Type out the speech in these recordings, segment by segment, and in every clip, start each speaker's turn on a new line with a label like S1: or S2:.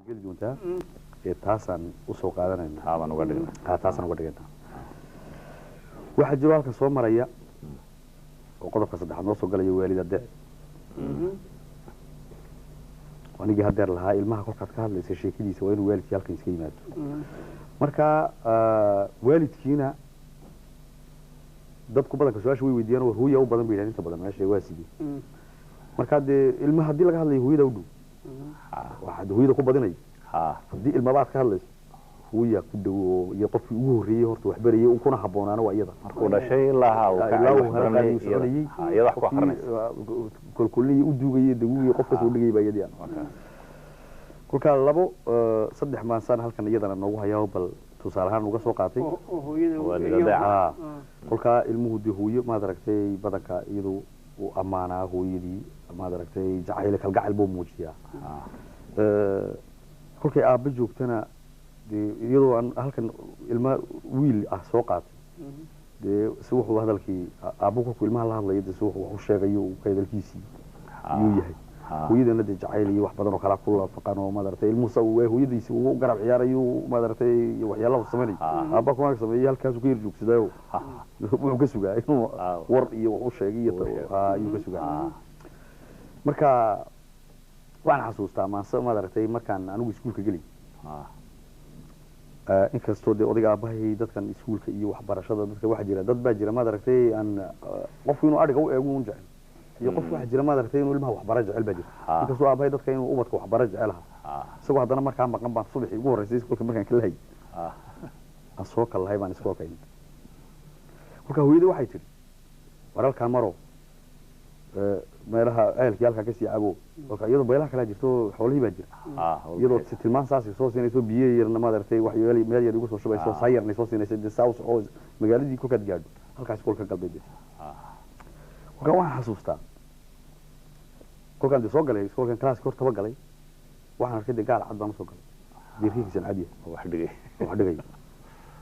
S1: geli doontaa ee taasaan u soo qaadanayna
S2: haaban uga dhignaa
S1: taasaan uga dhignaa waxa jiro halka soo maraya oo qodobka saddexaad noo soo galaya waalidade wanigi hadeer lahaa ilmaha kolkaad ka hadlaysa sheekadiisa waa inuu waalidkii halkan iska yimaado marka waalidkiina dadku badanka su-aasha way weydiiyaan war hooya u badan bay yidhahdeen inta badan meesha waa sidii marka dee ilmaha haddii laga hadlayo hooyada u dhow waxaad hooyada ku badinay haddii ilmabaad ka hadlayso hooya ku dhow oo iyo qofkii ugu horreeyey horta wax barayay kuna habboonaana waa iyada
S2: markuu dhashay ilaa iyada wax ku akrinaysa
S1: kolkolnii u duugayay dawigii qof kasoo dhigay baa iyadii kolkaa labo saddex maansaan halkan iyadana noogu hayaa bal tusaale ahaan uga soo qaatay kolkaa ilmuhu dee hooyo maad aragtay badanka iyadu uu ammaanaa hooyadii maad aragtay jacayl kalgacayl buu muujiyaa kolkay aabba joogtana dee iyadoo aan halkan ilma wiil ah soo qaatay dee si wuxuu hadalkii aabbo kolkuu ilmaha la hadlayo dee si wuxuu wax u sheegayo uu ka hadalkiisii yuu yahay hooyadana dee jacayl iyo wax badan oo kala ku lafaqan oo maad aragtay ilmuhu hooyadiisi uu garab ciyaarayo maad aragtay waxyaalaha sameeyay aabba kuma sameeyay halkaas uu ka yarjoogsaday wuxuu ka sugaa inuu war iyo wax u sheegay ayuu ka sugaa marka waan xasuustaa maad aragtay markaan anigu iskuulka gelay inkastoo dee odayga aabbahay dadkan iskuulka iyo waxbarashada dadka waxa jira dad baa jira maad aragtay aan qofku inuu adhiga u eego un jecel iyo qof waxa jira maad aragtay inuu ilmaha waxbaro jecel baa jira inkastoo aabbahay dadka inuu ubadka waxbaro jecelaha isagoo haddana markaa maqan baan subaxii ugu horreysay iskuulka markaan ka lahay aan soo kal lahay baan iskoolka imid kolkaa hooyadii waxay tidhi waralkaa maro meelaha ceelkii halkaa kasii cabo kolka iyadoo beelaha kalaa jirto xoolihii baa jira iyadoo si tilmaan saasi soo siinayso biyo yarna maad aragtay wax meel yar igu soo shubayso saa yarnay soo siinayso dee saa u soco magaaladii kolkaad gaadho halkaas iskoolka galbeed kolkaa waxaan xasuustaa kolkaan dee soo galay iskoolkan kalaaska hor taba galay waxaan arkay dee gaal cad baan usoo galay deerkiisan cadiya wax dhigay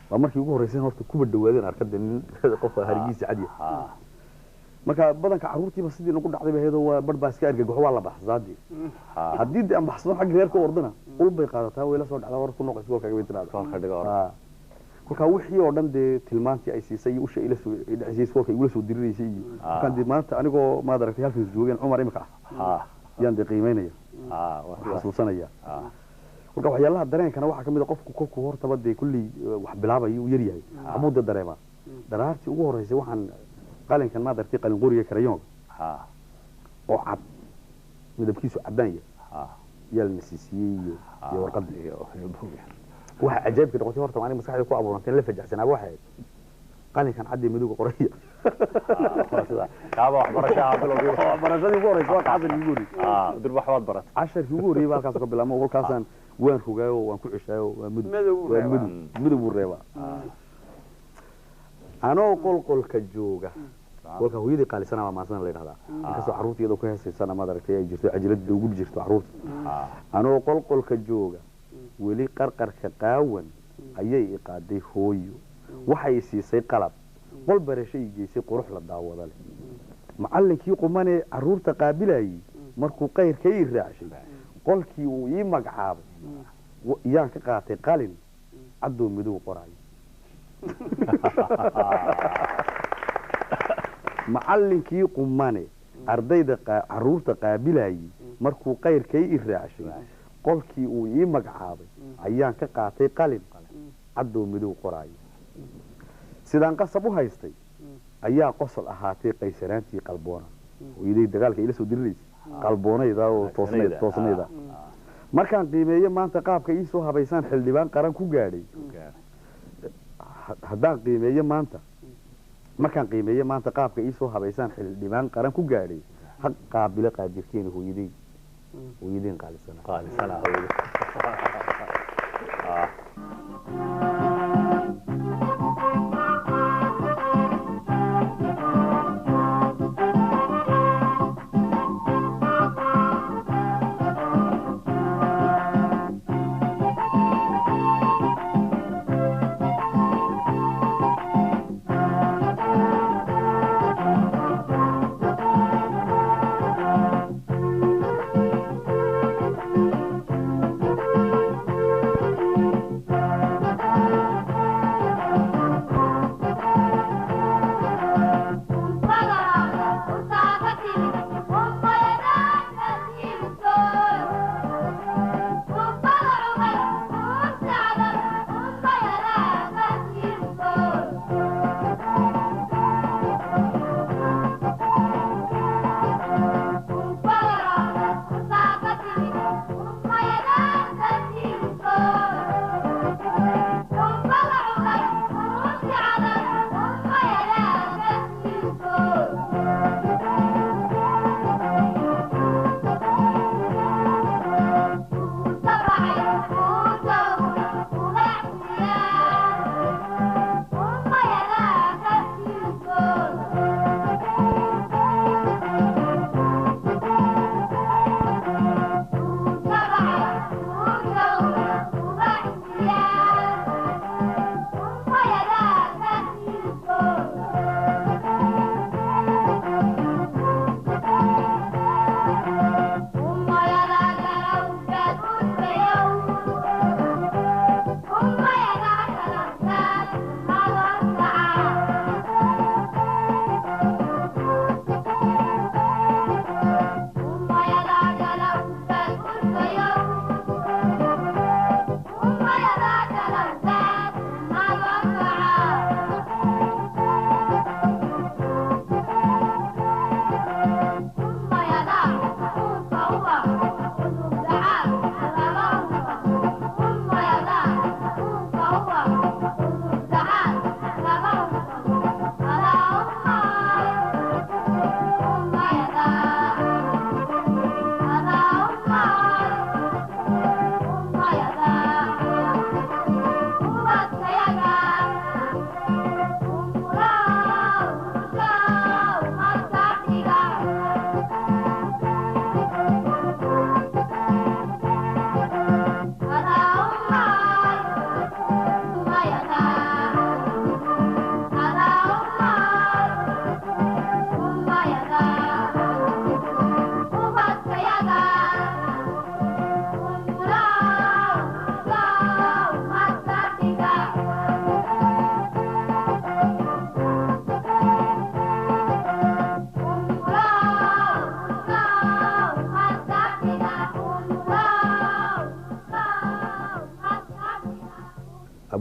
S1: waa markii ugu horreysay horta kuba dhawaadeen arkada nin qofka harigiisa cadiya marka badanka caruurtiiba sidii nagu dhacday ba heedo waa barbaa iska argagaxo waa la baxsaadii haddii dee aan baxsado xagga reerka ordana ul bay qaadataa way la soo dhacdaa war ku noqo iskoolkaaga bay tiraada kolkaa wixii oo dhan dee tilmaantii ay siisay iyo usha ila soo dhacisay iskoolka igula soo dirinaysay iyo kolkaan dee maanta anigoo maad aragtay halkan joogeen cumar imika yaan dee qiimeynaya xasuusanaya kolka waxyaalaha dareenkana waxaa kamid a qofku kolkuu hortaba dee kulley wax bilaabayo uu yar yahay abuu dee dareemaa daraartii ugu horreysay waxaan qalinkan maad aragtay qalin qoriga karayoonka oo cad midabkiisu caddaan yahay yaa la nasiisiyey iyo warqadda waxa cajaa'ibka noqotay horta aniga maskaxda ku abuurantay la fajacsanaaba waxay qalinkan cad iyo madowga qoraya
S2: kaaba
S1: waxbarashadii ugu horreysay waa casharkii ugu horreysay
S2: durba waxbaad baratay
S1: casharkii ugu horreeyay baa halkaas ka bilaabmo kolkaasaan waan rogaayo waan ku ceshaayo waa madow buu reebaa anoo qolqolka jooga kolka hooyadii qaalisana waa maasan la yidhahdaa inkastoo carruurta iyadoo ku heesaysana maad aragtay ay jirto cajiladda ugu jirto carruurta anoo qolqolka jooga weli qarqarka qaawan ayay iqaaday hooyo waxay siisay qalab qol barashay geysay qurux la daawada leh macallinkii qumanee carruurta qaabilayay markuu qayrka ii raacshay qolkii uu ii magacaabay yaan ka qaatay qalin caddoo madow qoraayo macallinkii qumane ardayda carruurta qaabilayay markuu qayrkay ii raacshay qolkii uu ii magacaabay ayaan ka qaatay qalin caddoo madow qoraayo sidaan qasab u haystay ayaa qosol ahaatay qaysanaantii qalboona hooyaday dagaalka ila soo diriraysa qalboonayda oo toosnayda markaan qiimeeyo maanta qaabka ii soo habaysaan xildhibaan qaran ku gaadhay markaan qiimeeyo maanta qaabka ii soo habaysaan xildhibaan qaran ku gaadhay haq qaabilo qaadirkeena hooyadeen qaalisana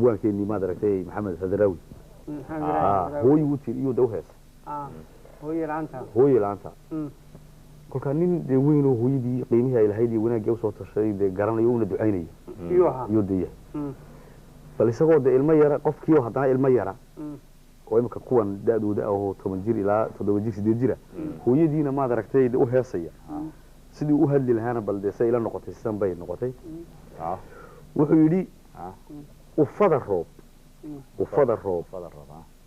S1: abwaankeenii maad aragtay maxamed hadraawi hooyi wuu tiri iyo daw heesa hooyi laanta kolkaa nin dee weyn oo hooyadii qiimihii ay lahayd iyo wanaagii usoo tashay dee garanayo una ducaynaya iyo deeya bal isagoo dee ilmo yara qofkii haddana ilmo yara oo imika kuwan da-dooda ahoo 10 jir ilaa 7 jir 8 jira hooyadiina maad aragtay u heesaya sidii u hadli lahaana bal dee say ila noqotay sidan bay noqotay wuxuu yidhi ufada roob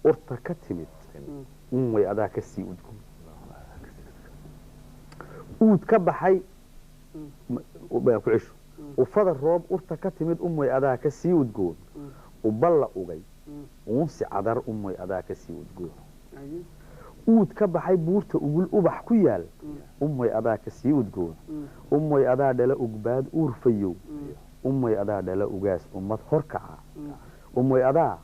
S1: urta ka timid way adaa ka sii udgoon uud ka baxay ku cisho ufada roob urta ka timid way adaa ka sii udgoon uballa ugay uunsi cadar way adaa ka sii udgoon uud ka baxay buurta ugul ubax ku yaal way adaa ka sii udgoon way adaa dhala ugbaad uurfayow way adaa dhala ugaas ummad horkaca way adaa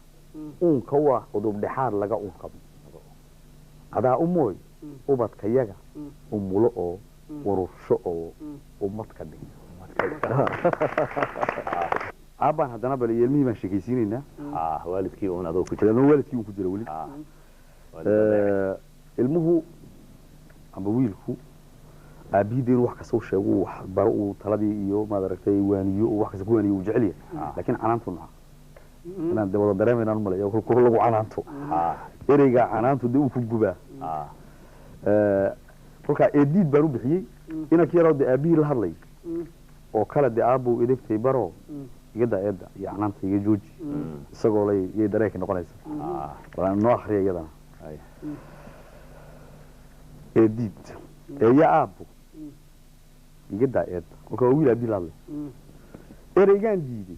S1: uunka waa udub dhexaad laga unkabo adaa umooy ubadkayaga umulo oo warursho oo ummad ka dhig aabaan haddana bal ilmihii baan sheekaysiinaynaa
S2: waalidkii uun adoo ku jira
S1: waalidkii uun ku jira weli ilmuhu amba wiilku aabihiida inuu wax kasta u sheego wax baro uu taladii iyo maad aragtay waaniyo wax kasta ku waaniyo uu jecel yahay laakiin canaantu naca inaan wada dareemaynaan umaleeyo kolkuu lagu canaanto ereyga canaantu dee uu ku gubaa kolkaa eediid baan u bixiyey inankii yaroo dee aabihii la hadlay oo kale dee aabbow edegtay baro igada eedda iyo canaanta iga jooji isagoo yay dareenka noqonaysa walaan noo akriya iyadana eediid eeya aabbo igadaa eedda kolka waa wiil aabihii la hadlay ereygaan diiday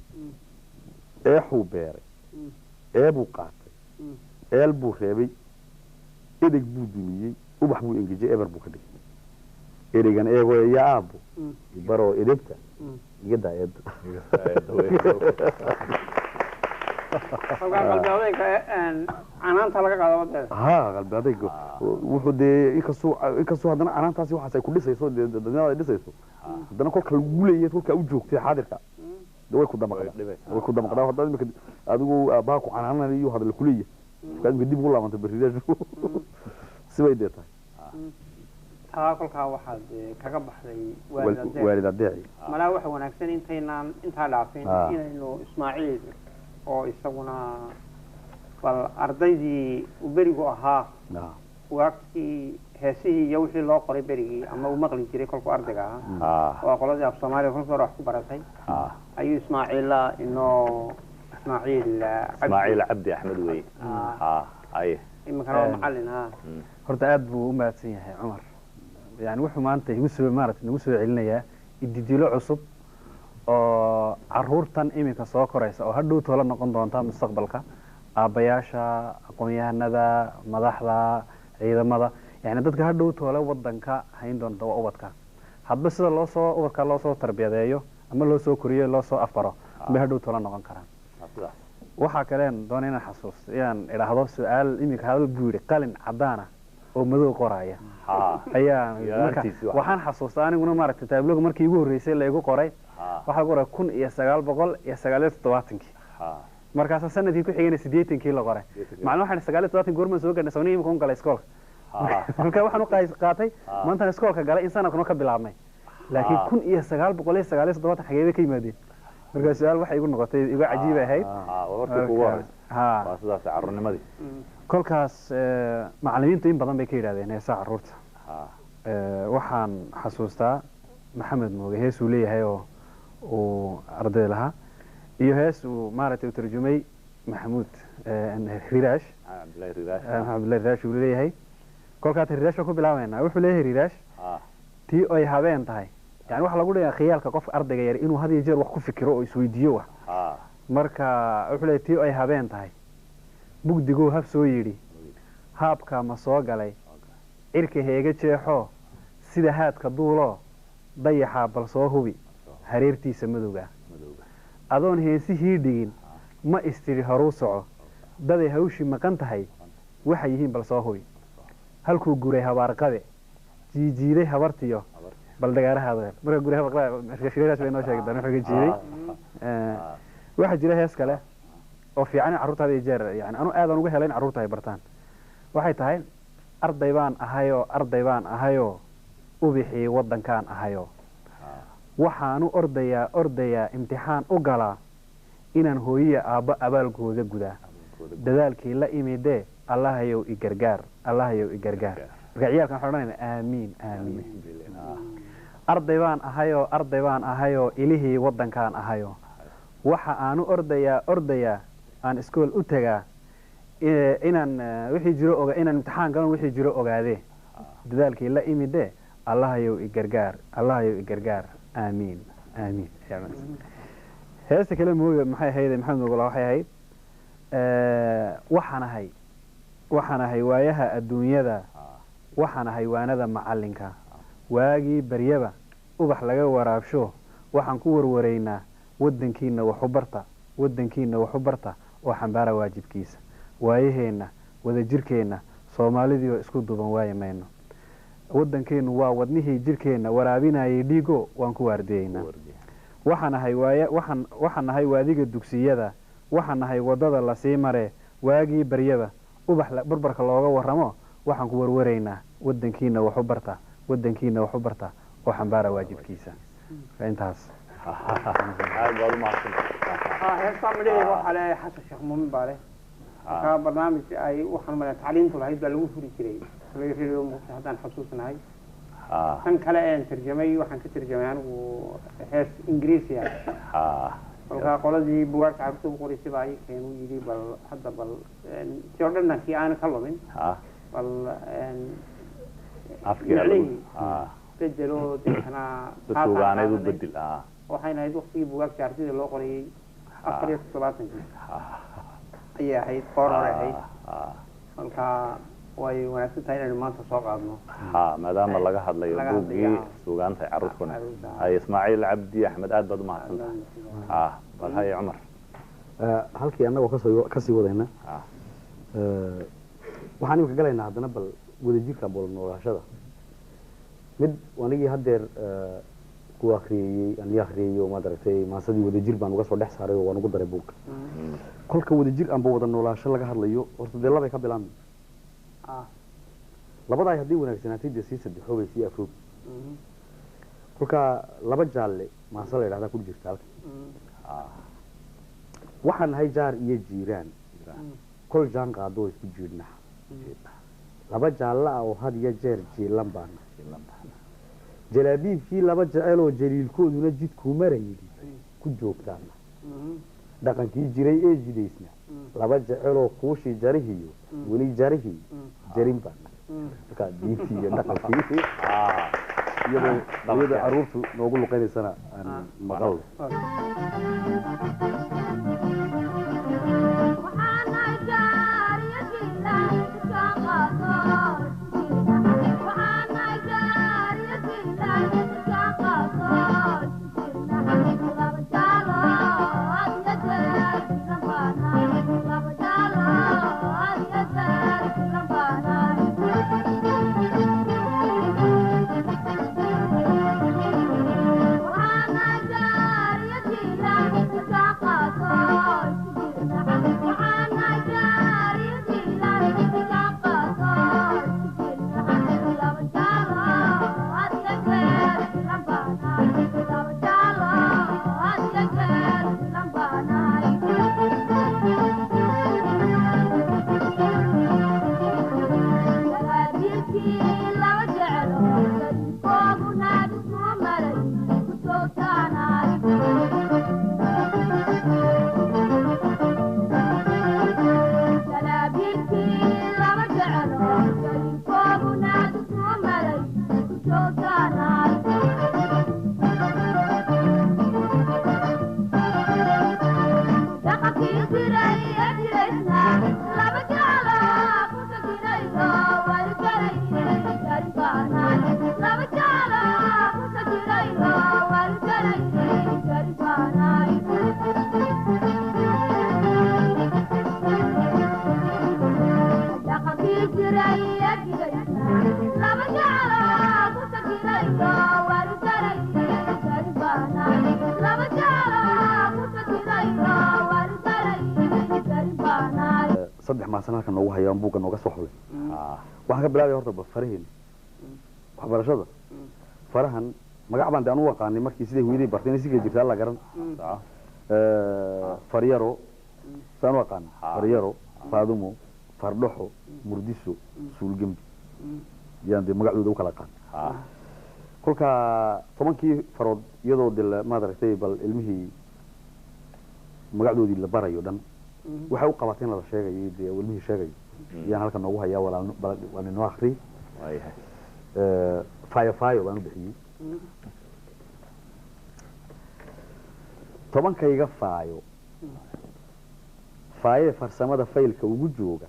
S1: eexuu beeray eebuu qaatay eel buu reebay edeg buu dumiyey ubax buu engejay eber buu ka dhigay ereygan eego eeya aabbo baroo edegta igadaa eedda
S3: canaanta laga qaado wadeeda
S1: qalbi adayg wuxuu dee inkastoo haddana canaantaasi waxaas ay ku dhisayso dee dadnimada ay dhisayso haddana kolka lagu leeyahay kolkaa u joogtay xaadirka way ku damaqdaa haddaad imika adigu aabbaha ku canaanana iyo hadla ku leeyahay kolkaa imika dib ugu laabanta beridaashu sibay dee tahay
S3: taa kolkaa waxaad kaga baxday
S1: waalid adeeci
S3: malaa waxa wanaagsan intaynaan intaa dhaafin inaynu ismaaciil oo isaguna bal ardaydii uu berigu ahaa waagtii heesihii iyo wixii loo qoray berigii ama uu maqli jiray kolkuu ardayga ahaa waa qoladii af soomaaliya kolkii hore wax ku baratay ayuu ismaaciila inoo ismaaciil
S2: cabdi axmed wey
S3: iminkana waa macallin
S4: horta aad buu u mahadsan yahay cumar yani wuxuu maanta igu soo maaragtay nagu soo celinayaa ididilo cusub oo caruurtan iminka soo koraysa oo hadhow toola noqon doonta mustaqbalka aabbayaasha aqoon-yahanada madaxda ciidamada yani dadka hadhow toole wadanka hayn doonta waa ubadka hadba sida ubadka loosoo tarbiyadeeyo ama loo soo koriyo loo soo afbaro bay hadhow toola noqon karaan waxaa kaleen doona inaan xasuusto inaan idhaahdo su-aal iminka hadal buu yidhi qalin caddaana oo madow qoraya ayaa waxaan xasuustaa aniguna maaragtay taabloga markii igu horreysay la igu qoray waxaa lagu qoray 1979 markaasa sanadkii ku xigayna 80kii la qoray macna waxaan 79 goorma soo gaadhnay sawniga imika un galay iskoolka marka waxaan u qaatay maantaan iskoolka galay in sanadkuna ka bilaabmay laakiin 1979 xageebay ka yimaadeen marka su-aal waxay igu noqotay igu cajiib ahayd
S2: waa sidaas carruurnimadii
S4: kolkaas macallimiintu in badan bay ka yidhahdeen heesaha carruurta waxaan xasuustaa maxamed mooge hees uu leeyahay oo uu arday lahaa iyo hees uu maaragtay u tarjumay maxamuud riraash cabdullahi riraash uu leeyahay kolkaas riraash baan ku bilaabaynaa wuxuu leeyahay riraash tii ay habeen tahay yani waxaa lagu dhigaa khiyaalka qofka ardayga yar inuu had iyo jeer wax ku fikiro oo isweydiiyo wax marka wuxuu leeyahay tii ay habeen tahay mugdiguu hab soo yidhi haabkaa ma soo galay cirka heega jeexoo sida haadka duuloo dayaxaa bal soo hubi hareertiisa madowga adoon heesihii dhigin ma istiri horuu soco daday hawshii maqan tahay waxay yihiin bal soo hubi halkuu guray habaarqabe jiijiiday habartiyo bal dagaarahaada marka guray habaarqabe bay noo sheegi doona wuxuu ka jiiday waxaa jira hees kale oo fiican in carruurtaada iyo jeer yani anu aadan uga helay in carruurta ay bartaan waxay tahay arday baan ahayoo ubixii waddankaan ahayoo waxaanu ordayaa imtixaan u galaa inaan hooyiya aabbo abaalkooda gudaa dadaalkii la imidee allahayow i gargaar marka ciyaalkan waxaan odhanayna aamiin arday baan ahayoo ilihii waddankaan ahayoo waxa aanu ordayaa aan iskool u tagaa inaan imtixaan galan wixii jiro ogaadee dadaalkii la imidee allahayow i gargaar aamiin heesta kale mooga maxay ahayd maxamed mogola waxay ahayd waxaan ahay waayaha adduunyada waxaan ahay waanada macalinka waagii baryaba ubax laga waraabsho waxaan ku warwaraynaa wadankiina waxu barta oo xambaara waajibkiisa waayaheenna wadajirkeenna soomaalidii oo isku duuban waayi mayno wadankeenu waa wadnihii jirkeenna waraabinayay dhiigo waan ku waardiyeynaa waxaan nahay waadiga dugsiyada waxaan nahay wadada lasii maree waagii baryaba ubax barbarka looga waramo waxaan ku warwaraynaa wadankiina waxu barta oo xambaara waajibkiisa intaas
S3: heestaa midhaheeda waxaa le xasan sheekh muumin baa leh markaa barnaamij ay waxaan male tacliintu lahayd baa lagu furi jiray radio muqdisho haddaan xasuusnahay tan kale aan tarjamay waxaan ka tarjamay anigu hees ingiriisi ah kolkaa qoladii bugaagta carruurta u qoraysay baa ayakeen u yidhi bal hadda bal si oo dhanna kii aana ka lumin bal micnihii bedelo deetana
S2: suugaaneed u bedel
S3: waxayna ahayd waktigii bugaagta ardayda loo qorayay 470 ayay ahayd qoor hore ahayd kolkaa way wanaagsan tahay inaynu maanta soo qaadno
S2: maadaama laga hadlayo buuggii suugaanta carruurtuna hay ismaaciil cabdi axmed aad baad u mahadsantahay bal haye cumar
S1: halkii annagoo kasii wadayna waxaan imika galaynaa haddana bal wadajirka bool noolaashada mid anigii haddeer ku akriyey maad aragtay maasadii wadajir baan uga soo dhex saaray oo waan ugu daray buugga kolka wadajir aanba wada noolaasho laga hadlayo horta dee labay ka bilaabmi labadaa haddii wanaagsanaatay dee sii saddexoobay sii afroobi kolkaa laba jaalle maase la yidhahdaa ku jirta halka waxaan nahay jaar iyo jiiraan kol jaan qaado oo isku jiidhnaha laba jaalle ah oo had iyo jeer jiilan baana jalaabiibkii laba jecel oo jaliilkooduna jidkuu marayay ku joogtaana dhaqankii jiray ee jidaysna laba jecel oo kuushii jarihiyo weli jarihii jarin baana markaa diintii iyo dhaqankii iyadoo carruurtu noogu luqaynaysana aan maqalno saddex maasan halkan noogu hayaan buugga nooga soo xulay waxaan ka bilaabay horta faraheena waxbarashada farahan magac baan daan u aqaanay markii sidii hooyaday bartay inay siga jirtaa la garan faryaro saan u aqaan faryaro faadumo fardhaxo murdiso suulgambi yaan de magacooda u kala qaan kolka 10kii farood iyadoo dil ma aragtay bal ilmihii magacdoodii la barayo dhan waxay u qabateen la sheegay de ilmihii sheegay yaan halkan noogu hayaa walaal noo akhri faayo baan u bixiyay 10kayga faaye farsamada faylka ugu jooga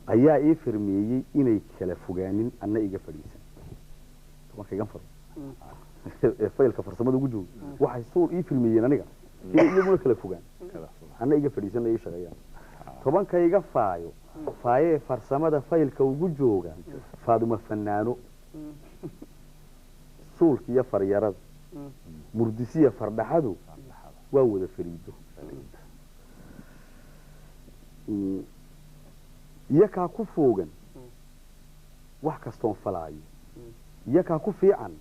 S1: ayaa ii firmeeyay inay kala fogaanin anna iga fadhiisan 10kayga faylka farsamada ugu jooga waxay soo ii firmeeyeen aniga inay iyaguna kala fogaan anna iga fadhiisan ay shaqeeyaan 10kayga faaye farsamada faylka ugu jooga faaduma fanaano suulka iyo faryarada murdisiya fardhaxadu waa wada fariido iyakaa ku foogan wax kastoon falaayo iyakaa ku fiican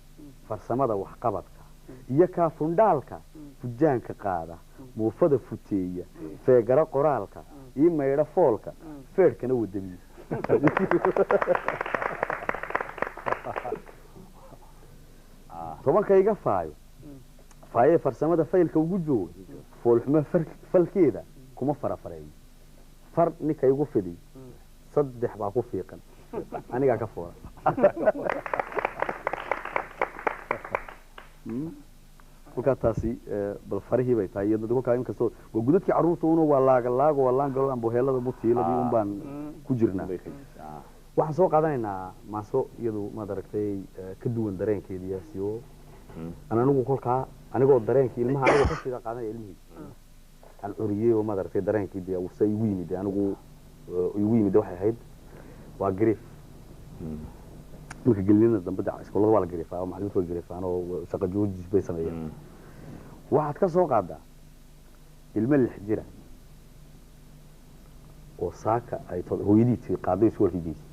S1: farsamada waxqabadka iyakaa fundhaalka fujaanka qaada muufada futeeya feegara qoraalka ii maydha foolka feedhkana wadamiya 10kayga faaye farsamada faylka ugu jooga foolxumo falkeeda kuma farafareeyo far ninka igu fidi saddex baa ku fiiqan anigaa ka foora kolkaa taasi bal farihii bay tahay iyadoo kolkaa inkastoo waa gudadkii carruurta una waa laago waa laangalo amboheelada butiiladii un baan ku jirnaa waxaan soo qaadanaynaa maaso iyadu maad aragtay ka duwan dareenkeediyaasiyo anigu kolkaa anigoo dareenkii ilmaha anigoo ka sida qaadanaya ilmihii aan curiyey oo maad aragtay dareenkii dee usa igu yimid anigu igu yimid waxay ahayd waa grief marka gelinada dambe iskoolada waa la griefaa macallimiintu way griefaan oo shaqo joojis bay sameeyeen waxaad ka soo qaadaa ilmo 6 jira oo saaka ay hooyadii qaaday iskuulkiisa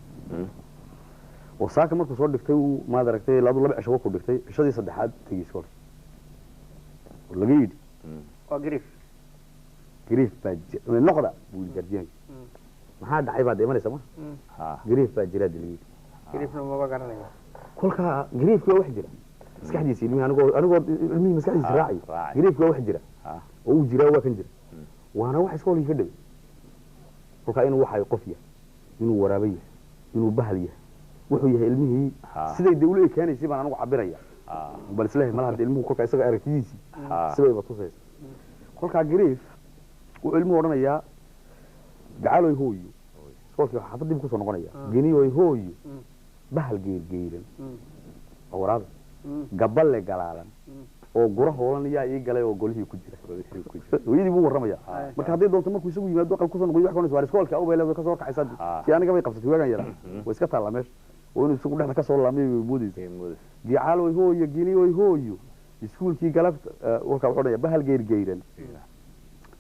S1: oo saaka markuu soo dhigtay uu maad aragtay laba cisho ku dhigtay cishadii saddexaad tagay iskuulka oo laga yidhi
S3: waa
S1: grief baa noqda buu gardiyan maxaa dhacay baad imanaysa ma grief baa jira dilay
S3: griefna ma garanaya
S1: kolka griefka wax jira maskaxdiisa ilmihi anigoo ilmihi maskaxdiisa raacay griefka wax jira oo uu jira waa kan jira waana wax iskoolka ka dhigay kolka inuu waxay qof yahay inuu waraabay yahay inuu bahal yahay wuxuu yahay ilmihii siday dawlad ay keenaysay baan anigu cabiraya bal islaahay malaha ilmuhu kolka isaga aragtidiisi sibay ba tusaysa kolka grief uu ilmuhu odhanayaa gacaloy hooyo iskoolkii xaafadii ku soo noqonaya geniyoy hooyo bahal geergeeran oo waraab gaballe galaalan oo gura hoolan yaa ii galay oo golihii ku jira hooyadii buu waramaya marka haddii doonto markuu isagu yimaado qalb ku soo noqdo wax koonaysa waa iskoolka oo beelay ka soo kacaysa si aniga bay qabsatay waagan yara way iska taala meesha oo inuu isagu dhexda ka soo laamay moodaysa gacaloy hooyo geniyoy hooyo iskuulkii galabta wuxuu odhanaya bahal geergeeran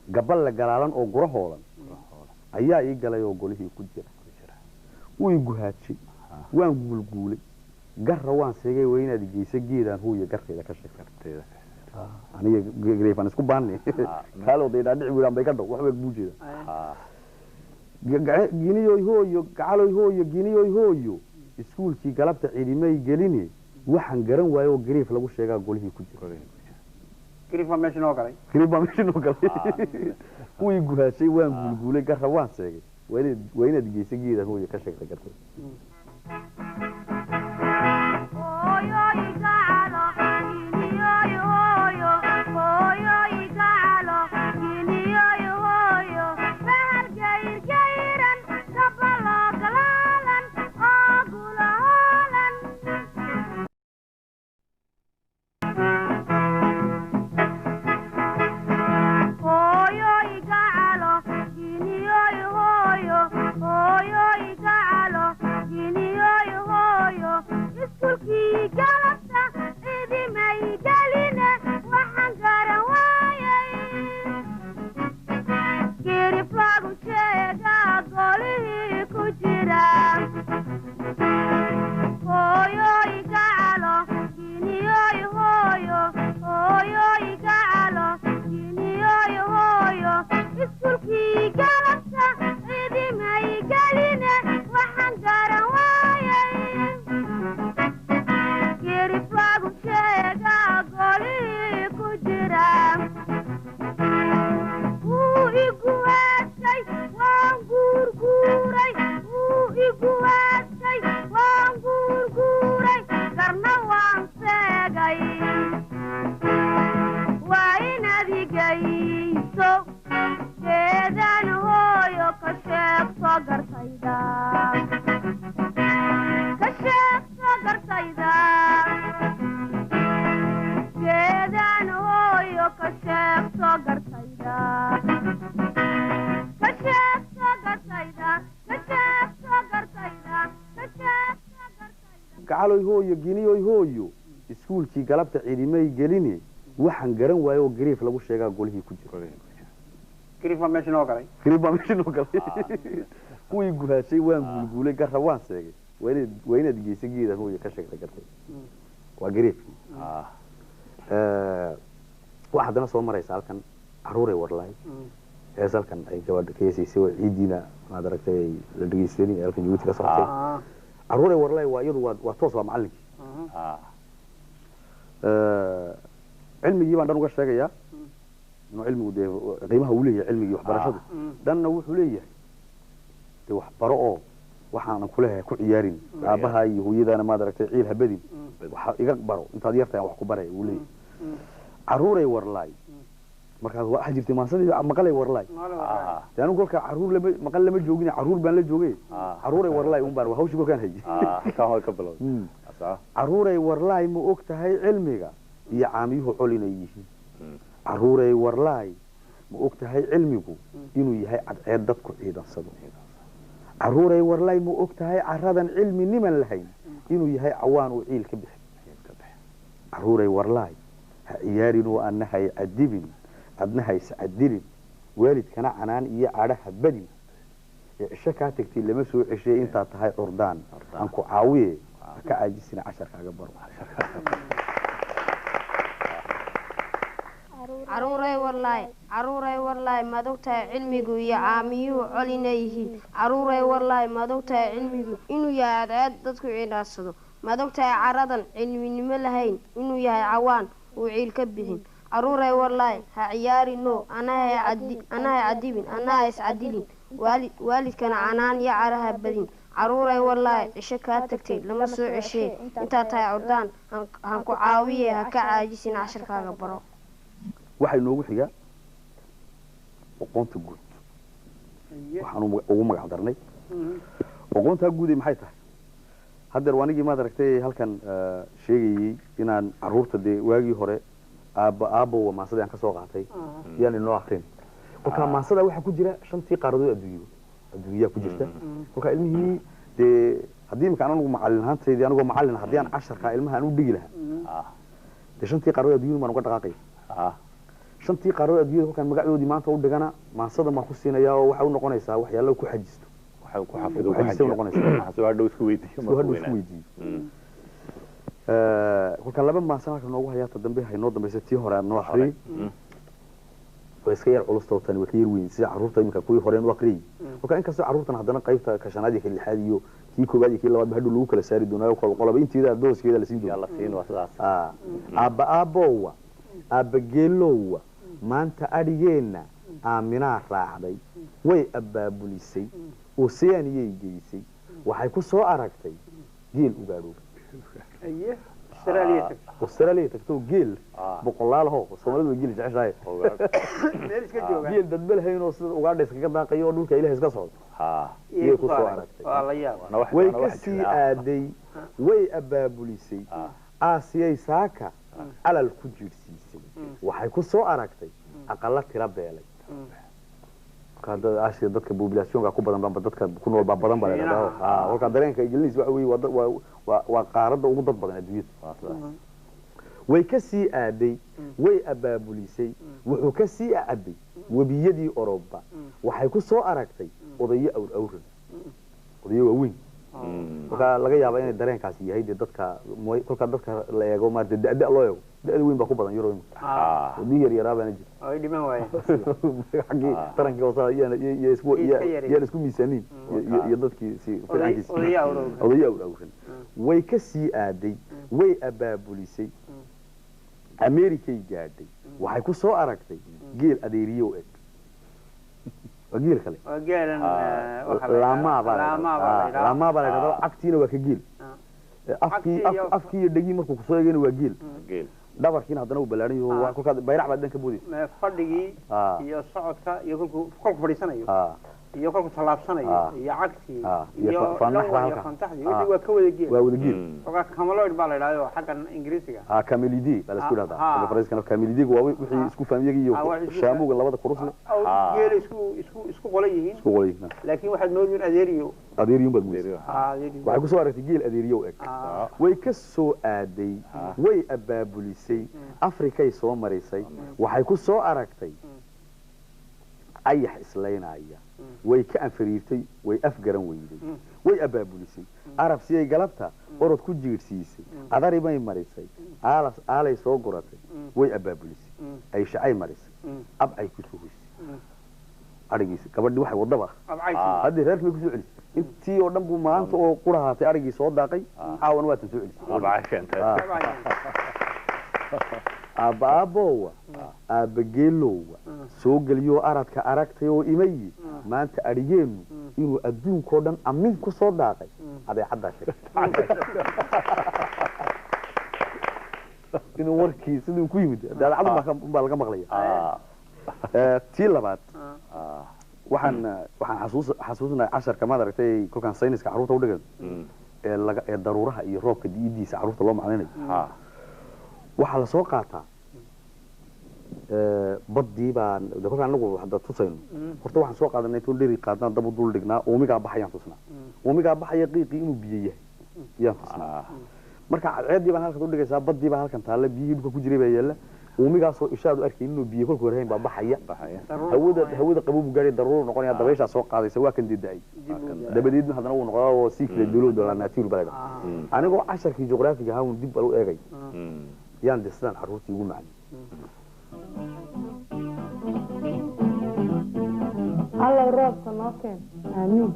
S1: gaballe galaalan oo gura hoolan ayaa ii galay oo golihii ku jira wuu guhaajay waan guulguulay garra waan seegay weynaad geysay geedaan hooyo garteeda ka sheekarteeda aniga greefan isku baanay kaalo deedaa dhici wiilan bay ka dhaw wax bay buujeeda giniyoy hooyo gacaloy hooyo giniyoy hooyo iskuulkii galabta ciidimay geline waxaan garan waayo oo greef lagu sheegaa golihii ku jira
S3: grief ma meesha noo galay
S1: wuu guhaashay waan guulguulay garra waan seegay weynaad geysay geedaan hooyo ka sheegtay garteeda
S5: Gini
S1: gacaloy hooyo giniyoy hooyo iskuulkii galabta ciidimay gelini waxaan garan waayo oo gariif lagu sheegaa golihii ku jira
S3: gariif baa meesha noo galay
S1: kuwii guhaashay waan guulguulay garra waan seegay waa inaad geysa geeda hooyo ka sheegtay gartay waa gariifkii waxaa haddana soo maraysa halkan caruuray warlaay hees halkan ay gabadha ka heesaysay oo ciidiina maad aragtay la dhegeysanay halkan Djibouti ka socotay caruuray warlaay waa iyadu waa toos waa macallinkii cilmigii baan dhan uga sheegayaa inuu cilmigu dee qiimaha uu leeyahay cilmigii waxbarashadu dhanna wuxuu leeyahay dee waxbaro oo waxaanan kuleeyahay ku ciyaarin aabaha iyo hooyadaana maad aragtay ciil habadin waxa iga baro intaad yartahay wax ku baray uu leeyahay caruuray warlaay markaas waxa jirtay maasadii maqalay warlaay taanu golka caruur lama maqal lama joogin caruur baan la joogay caruuray warlaay un baan hawsha golkan hay
S2: ka hooy ka bilow
S1: caruuray warlaay ma og tahay cilmiga iyo caamiyuhu colinay yihiin caruuray warlaay ma og tahay cilmigu inuu yahay cadceed dadku ciidansado caruuray warlaay ma og tahay caradan cilmi niman lahayn inuu yahay cawaan uu ciil ka bixi caruuray warlaay ha ciyaarin oo annahay cadibin adnahay sacadilin waalidkana canaan iyo cadhaha badin cisho kaa tagtay lama soo ceshay intaa tahay curdaan aan ku caawiye ka caajisina casharkaaga baro
S5: caruuray warlaay madogtahay cilmigu iyo caamiyuhu colina yihiin caruuray warlaay madogtahay cilmigu inuu yahay cadceed dadku ciidhaadsado madogtahay caradan cilminimo lahayn inuu yahay cawaan uu ciil ka bixin caruuray warlaay ha ciyaarino anahay cadibin anaha iscadilin waalidkana canaan iyo caraha badin caruuray warlaay cisho kaa tagtay lama soo ceshee intaa tahay curdaan han ku caawiye ha ka caajisin casharkaaga baro
S1: waxay noogu xiga aqoonta guud waxaan ugu magac darnay aqoonta guud maxay tahay hadda waanigii maad aragtay halkan sheegayay inaan caruurta de waagii hore aabo maasada aan ka soo qaatay yani noo akhrin kolka maasada waxa ku jira shantii qaaradood adduunyo ku jirta kolka ilmihii de hadii markaan anigu macallin ahaanteedii anigoo macallin hadii aan casharka ilmaha aan u dhigi lahaa de shantii qaaradood adduunyo ma uga dhaqaaqay shantii qaaradood adduunyo kolkaan magacoodii maanta u dhigana maasada ma ku siinaya oo waxa u noqonaysaa waxyaalo ku xajisto
S2: waxa ku xafido ku xajisto noqonaysaa soo hadhow isku weydiiyo kolka laba maasan halka noogu hayaata dambe haynoo dambaysa tii hore aan noo akhriyay way iska yar culus tawtan way ka yar weyn sida caruurta imika kuwii hore noo akhriyay kolka inkastoo caruurtan haddana qaybta ka shanaad iyo ka lixaad iyo kii koobaad iyo kii labaad hadhow lagu kala saari doonaayo qolaba inteeda dooskeeda la siin doono la siin waa sidaas
S1: aabowa aabageelowa maanta adhigeena aaminaa raacday way abaabulisay oo siyaaniyay geysay waxay ku soo aragtay geel ugaadhow Australia tagto geel boqolaal hoo Soomaalidu geel jeceshahay geel dad balhayn oo sida ugaadha iskaga daaqayo dhulka Ilaahay iska socdo iyo ku soo aragtay way ka sii aaday way abaabulisay aasiyay saaka alal ku jirsiisay waxay ku soo aragtay aqala tira beelay kada aashiya dadka populationka ku badan baa dadka ku nool baa badan baa halka dareenka Ingiriis waxa weey waa qaarada ugu dad badan adduunyada way ka sii aaday way abaabulisay wuxuu ka sii aabay wabiyadii Europa waxay ku soo aragtay odayo awran odayo waaweyn marka laga yaabaa inay dareenkaasi yahay dadka kolka dadka la eego ma da'da loo eego da'da weyn baa ku badan Euro wadii yar yar abana jir
S3: ay dhiman waay
S1: xaqi taranka oo iyo isku miisaanin iyo dadkii si fiicankiisa odayo awran way ka sii aaday way abaabulisay Amerikay gaadhay waxay ku soo aragtay geel adeeriyo eg وجيل خلي
S3: وجيل
S1: لما بلا عكتينا وكجيل أفكي دقي مركو كسويجين وجيل دبركين هذا نو بلاني هو كل بيرع بعدين كبودي
S3: فردقي يا صعدك يقول كل فريسنا iyo kolku tallaabsanayo iyo cagtii iyo fantaxdii wixii waa ka wada geel
S2: waa wada geel
S3: ogaa camaloid baa la yidhahdo xaggan ingiriisiga
S2: camelidi baa la isku dhahdaa xagga faransiiskana camelidiga waa wixii isku faamiyay iyo shaamuga labada kurus leh
S3: geel isku qolan yihiin laakiin waxaad moodin adeeriyo
S2: baad moodin waxay ku soo aragtay geel adeeriyo eg way ka soo aaday way abaabulisay afrikay soo marisay waxay ku soo aragtay ayax islaynaya way ka anfariirtay way afgaran weyday way abaabulisay arab si ay galabta orod ku jiirsiisay adari bay marisay aalay soo guratay way abaabulisay ay shacay marisay ab ay ku soo hoysay arigiisa gabadhii waxay wadaba hadii reerkii ku soo celisay intii oo dhan buu maanta oo qurahaatay arigii soo daaqay caawan waa tan soo celisay aabaabowa aabageelowa soo geliyo aradka aragtay oo imayi maanta arigeenu inuu adduunkoo dhan amin ku soo daaqay adeecaddaa sheegtay inuu warkii siduu ku yimid adeecadu baa laga maqlaya tii labaad waxaan xasuusnahay casharka maad aragtay kolkaan sayniska carruurta u dhigan ee daruuraha iyo roobka diidiisa carruurta loo maclinayo waxaa la soo qaataa badii baan kolkaan anagu hadda tusayno horta waxaan soo qaadanay toon dheri qaadnaa dab u dul dhignaa uumigaa baxayaan tusnaa uumigaa baxaya qiiqii inuu biyo yahay yaan tusnaa marka cadceeddii baan halkan u dhigaysaa badii baa halkan taalla biyihii dhulka ku jiray baa yaalla uumigaasoo ishaadu arkay inuu biyo kolka horhayn baa baxaya hawada qabow gaadhay daruuro noqonaya dabayshaa soo qaadaysa waa kan dida'ay dabadeedna haddana wuu noqdaa oo sii kala duulowda naatiir baa ladhaa anigoo casharkii juqraafiga ahaa un dib bal u eegay yaan de sidaan carruurtii ugu macnay
S6: allow roobka noo keen aamiin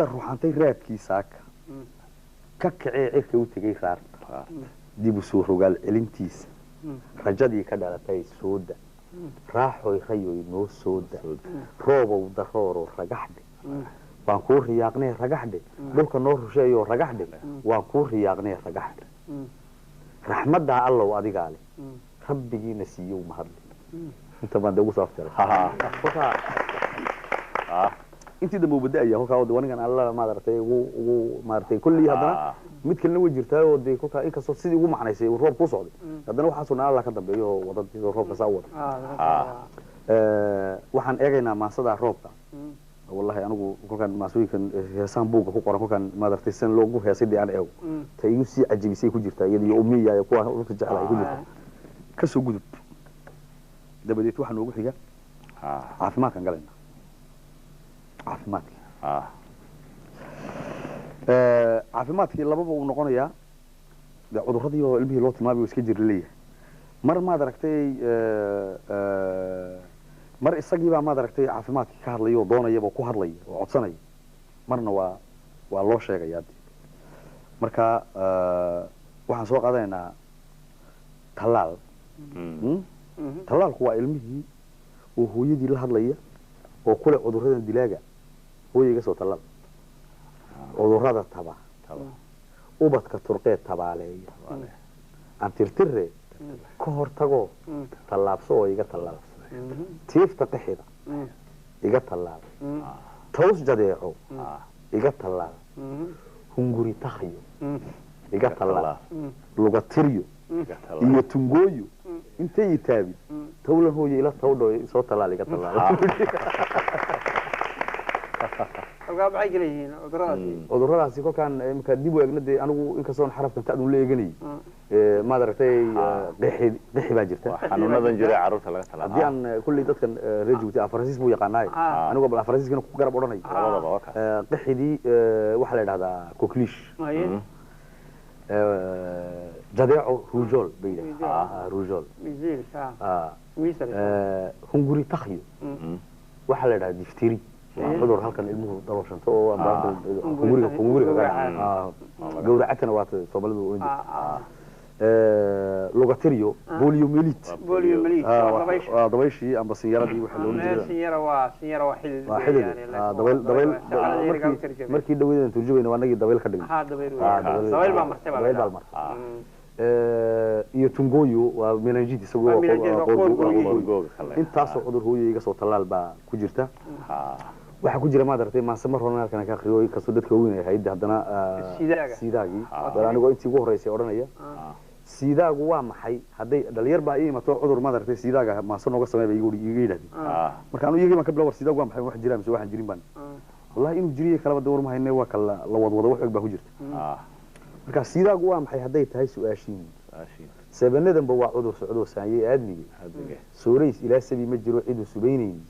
S2: hadda ruuxantay raadkiisaaka ka kacee cirka u tegay raarta dib u soo rogaal celintiisa rajadii ka dhalatay sooda raaxoy rayoy noo sooda roobow darooro ragaxdhe waan kuu riyaaqnee ragaxdhe dhulka noo rusheeyoo ragaxdhe waan kuu riyaaqnee ragaxdhe raxmaddaa allow adigaa leh rabbigiina siiyow mahadle inta baan de ugu soo afjaray intii dambe uu bada'aya kolkaa wanigan alla maaragtay ugu maaragtay kulli haddana mid kalena way jirtaa oo dee kolkaa inkastoo sidii ugu macnaysay uu roob ku socday haddana waxaa sugnaa alla ka dambeeyo oo wadadii roobka saa wada waxaan eegaynaa maasadaa roobka wallahi anigu kolkaan maasooyinkan heesaan buugga ku qoran kolkaan maaragtay san loogu heesay dee aan eego ta igu sii cajabisay ku jirtaa iyada iyo umiya iyo kuwa dhulka jecel ay ku jirtaa kasoo gudub dabadeed waxaa noogu xiga caafimaadkaan galayna caafimaadkii lababa uu noqonayaa de cudurradii oo ilmihii loo tilmaamay iska jir leeyahay mar maad aragtay mar isagiibaa maad aragtay caafimaadkii ka hadlaya oo doonayaba ku hadlaya oo codsanaya marna waa loo sheegaya marka waxaan soo qaadanaynaa tallaal tallaalku waa ilmihii oo hooyadii la hadlaya oo kule cudurradan dilaaga hooyayga soo tallaal cudurrada taba ubadka turqeed tabaaleeya aan tirtire ka hor tago tallaabso oo iga tallaal tiifta qixida iga tallaal taws jadeeco iga tallaal hunguri takhayo iga tallaal lugatiryo iyo tungooyo intay itaabin tawlan hooyo ila tawdho soo tallaal iga tallaal cuduradaasi kolkaan imika dib u eegna dee anigu inkastoon xarafkan ta'dun la eeganayay maad aragtay qixi baa jirta
S1: xanuunadan jira carruurta laga talaalo
S2: haddii aan kulley dadkan reer Djibouti faransiis buu yaqaanaayo anigu bal faransiiskana ku garab odhanay qixidii waxaa la yidhahdaa coquelish jadeeco rujol bay yidhahdaa rujol hunguri takhyo waxaa la yidhahdaa difteri cudur halkan ilmuhu daloshanto oo hunguriga gawracatana waa Soomaalidu lugatiryo poliomyelite dabayshii amba sinyaradii waxa loo jeedaa markii dhaweydaan turjubayna waa nagii dabayl ka dhignay dabayl baa martay iyo tungooyo waa meningitis isagoo intaasoo cudur hooyo iga soo tallaal baa ku jirta waxa ku jira maad aragtay maase mar horena halkan ka aqriyo kasoo dadka weyn ay hay'ad haddana siidaagii bal anigoo intii ugu horeysay odhanaya siidaagu waa maxay hadday dhalinyar baa ii imato cudur maad aragtay siidaaga maase nooga sameeyay iga yidhahdeen marka anu iyagii baan ka bilowar sidaagu waa maxay wax jira mise waxaan jirin baan wallahi inuu jiriye kalaba dawr ma haynay waa kala la wadwada wax baa ku jirta marka sidaagu waa maxay hadday tahay su'aashiin sabanadanba waa cudur socdo saanyay aadmiga sooreys ilaa sabi ma jiro cid u subaynaynin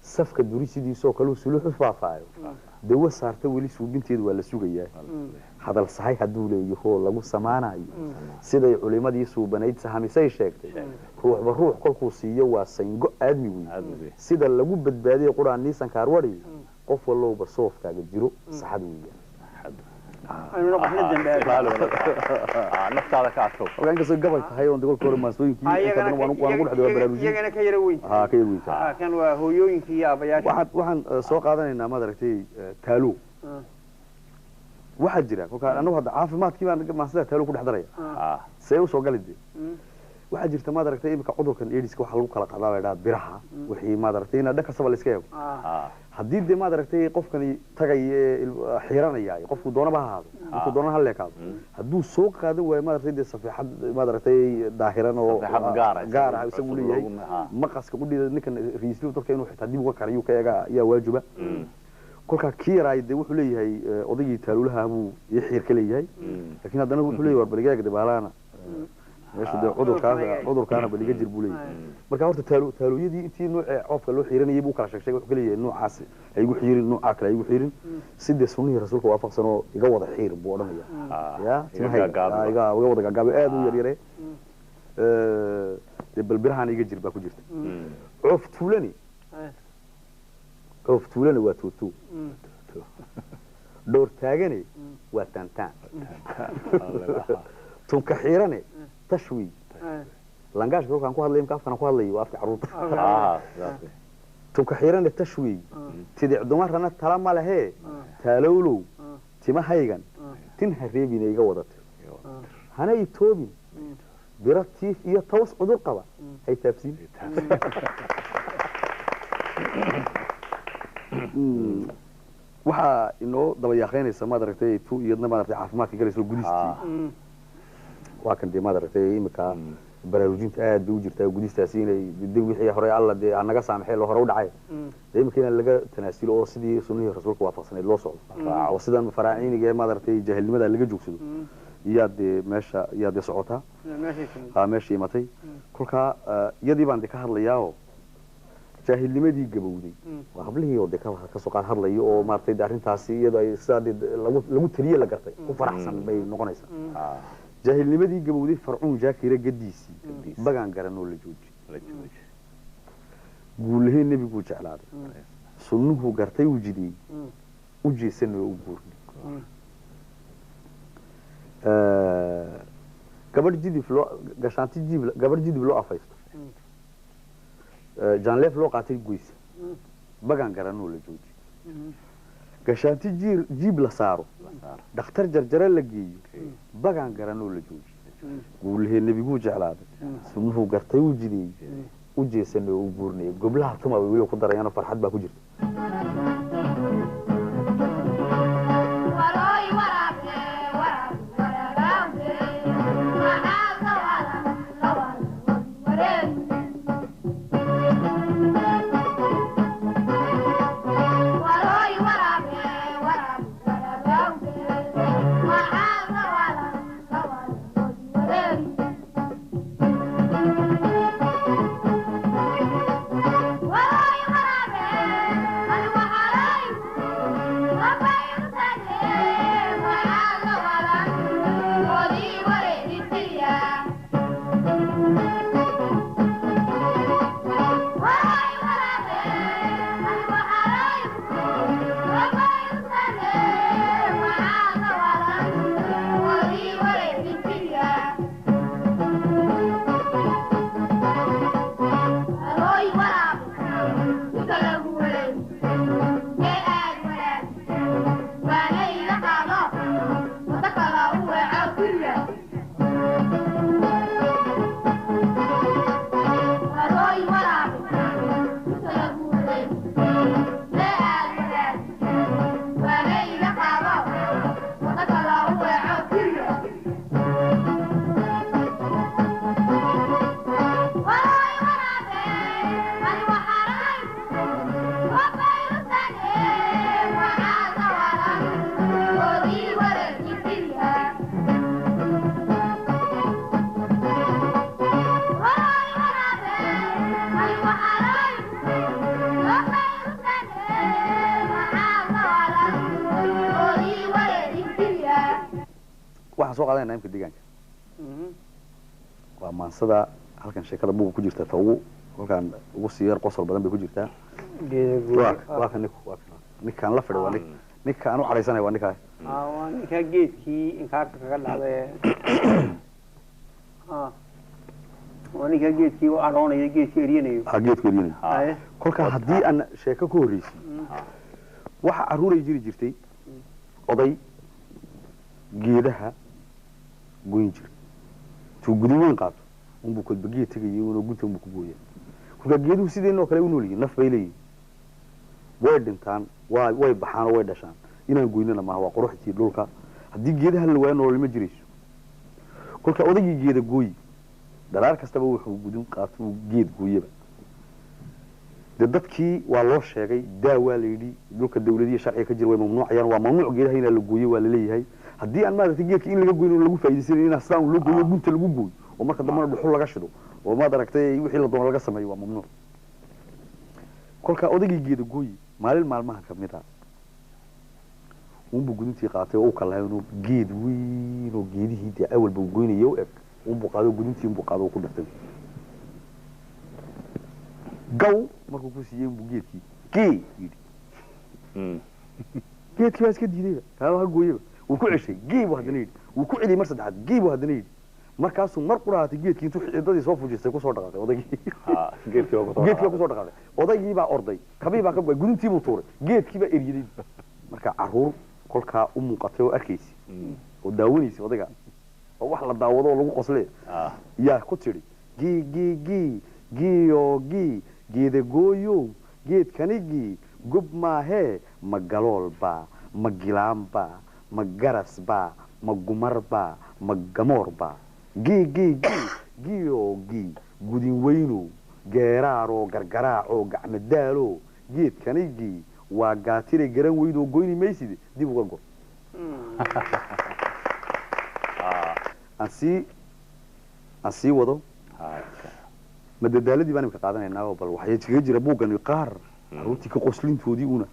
S2: safka durisidiisoo kale uu suluxu faafaayo dawo saarta weli suubinteedu waa la sugayaa hadal sahay hadduu leeyaho lagu samaanayo siday culimadii suubanayd sahamisay sheegtay ruuxba ruux kolkuu siiyo waa sayngo aadmi weyn sida lagu badbaadiyay quraan niisan kaarwadi qof walowba soofkaaga jiro saxad weeyaan naftaada ka adko ogaan kasoo gabay tahay oo dagol koor maasooyinkii inta waan ugu dhaxday baraarujin iyagana ka yara weyn ka yara weyn kan waa hooyooyinkii iyo abayaasha waxaan soo qaadanaynaa maad aragtay taalo waxa jira kolka anagu hadda caafimaadkii baan maasada taalo ku dhaxdaraya say u soo galidee waxa jirta maad aragtay imika cudurkan AIDS waxa lagu kala qadaa leedahay biraha wixii maad aragtay in dhaka sabal iska eego haddii de maad aragtay qofkani tagay xiranaya qofku doonaba ha ahaado intuu doona ha leekaado hadduu soo qaadan waayo maad aragtay safiixad maad aragtay daahiran oo gaar ah isagu leeyahay maqaska qudhida ninkan riislu dadka inuu xitaa dib uga kariyo ka eega ayaa waajiba kolka kiiraay de wuxuu leeyahay odaygii taalulaha buu xiir ka leeyahay laakiin haddana wuxuu leeyahay war barigaag dabalana meesha de cudurkaana baliga jir buu leeyahay marka horta taalooyadii intii nooc coofka loo xiiranayay buu kala sheegay wuxuu leeyahay noocaas ay ugu xiirin nooca kale ay ugu xiirin sidii sunnihii rasuulka waafaqsan oo iga wada xiir buu odhanaya iga wada gagaabo aad u yar yare de balbirahan iga jir baa ku jirta coof tuulani waa tuutu دور تاجني وتنتان تونك حيرني تشوي لانجاش بروك أنكو هذا يمكن أفكر أنكو هذا يوافق عروض تونك حيرني تشوي تدع دمار أنا ترى ما له تلولو تما هيجان تنهري بيني جودت هنا يتوبين برتيف يتوس عدول قبا هي تفسير waxa inoo daba yaaqeynaysa ma aragtay tu iyadna ma aragtay caafimaadka galayso gudistii waa kan ma aragtay imika baraarujinta aad bay u jirtaa gudistaasi inay dib wixii hore alla de anaga saamaxay loo hore u dhacay imika in laga tanaasilo oo sidii sunnihii rasuulka waafaqsaneed loo socdo oo sidan faraaciiniga ma aragtay jahilnimada laga joogsado iyade meesha iyade socota meesha imatay kulka iyadii baan ka hadlayaa jaahilnimadii gabowday waa hablihii oo ka soo qaad hadlayo oo maartay arintaasi iyada ay sidaad lagu taliye la gartay ku faraxsan bay noqonaysaa jaahilnimadii gabowday farcuun jaakira gadiisi bagaan garanoo la jooji guulahay nabigu jeclaaday sunnuhu gartay u jidii u jeesanoo u guurnay gabadh jidif loo gashaanti jib gabadh jidif loo afaysto جان لو قاتل جويس بقى نقرنوا لجوجي قشانتي جيب لصارو دكتور جرجر لقي بقى نقرنوا لجوجي قول هي النبي جوج على هذا سموه قرتي وجدي وجي سنة وبورني قبلها ثم بيقولوا قدر أنا فرحت بقى وجرت soo qaadayna imka deegaanka waa maansada halkan sheekada buuga ku jirta tawu halkan ugu siiyar qosol badan bay ku jirtaa waa kan ninkan la fadhiyo waa ninkan u xareysanay waa ninka
S3: waa ninka geedkii inkaarta kaga dhacday waa ninka geedkii oo aroonaya geedkii eriyanayo
S2: geedkii eriyanayo kolka haddii aan sheeko ku horreysay waxa caruuray jirtay oday geedaha goyn jir tuu guduwan qaato unbu kod bagiye tagayay inuu gunta unbu ku gooyay kulka geeduhu sideenoo kale u nool yihiin naf bay leeyihiin way dhintaan way baxaan oo way dhashaan inaan goynana maaha waa quruxtii dhulka haddii geedaha la waayo nolol ma jirayso kolka odaygii geeda gooyi daraar kastaba wuxuu gudun qaato geed gooyaba de dadkii waa loo sheegay daa waa la yidhi dhulka dawladiyada sharciga ka jira way mamnuucayaan waa mamnuuc geedaha in la gooyo waa la leeyahay haddii aan maaragtay geedka in laga gooyo lagu faa'iideysan in asaan loo gooyo gunta lagu gooyo oo marka dambana dhuxul laga shido oo maad aragtay wixii la doono laga sameeyo waa mamnuuc kolka odaygii geeda gooyi maalin maalmaha ka mid ah unbu guduntii qaatay oo kala inuu geed weyn oo geedihii de awal buu goynayo eg unbu qaado guduntii unbu qaado ku dhintay gaw markuu ku siiyay unbu geedkii yidhi geedkii baa iska diidayba kaaba ha gooyaba wuu ku ceshay geebu haddana yidhi wuu ku celiyey mar saddexaad geebu haddana yidhi markaasuu mar quraatay geedkii intuu xididadii soo fujistay kusoo dhaqaaqay odaygii geedkii baa kusoo dhaqaaqay odaygii baa orday kabii baa ka goay guduntii buu tuuray geedkii baa eryaday marka caruur kolkaa u muuqatay oo arkaysi oo daawanaysa odayga oo wax la daawado oo lagu qosle yaa ku tidhi gii geeda gooyow geedkanigii gub maahee ma galoolbaa ma gilaanbaa ma garasbaa ma gumarba ma gamoorba gii gudin weynow geeraaroo gargaraacoo gacmadaalo geedkanigii waa gaatire garan weydoo goyni maysid dib uga go aan sii wado madadaaladii baan imka qaadanaynaa bal waxay kaga jira buuggan qaar caruurtii ka qoslintoodii una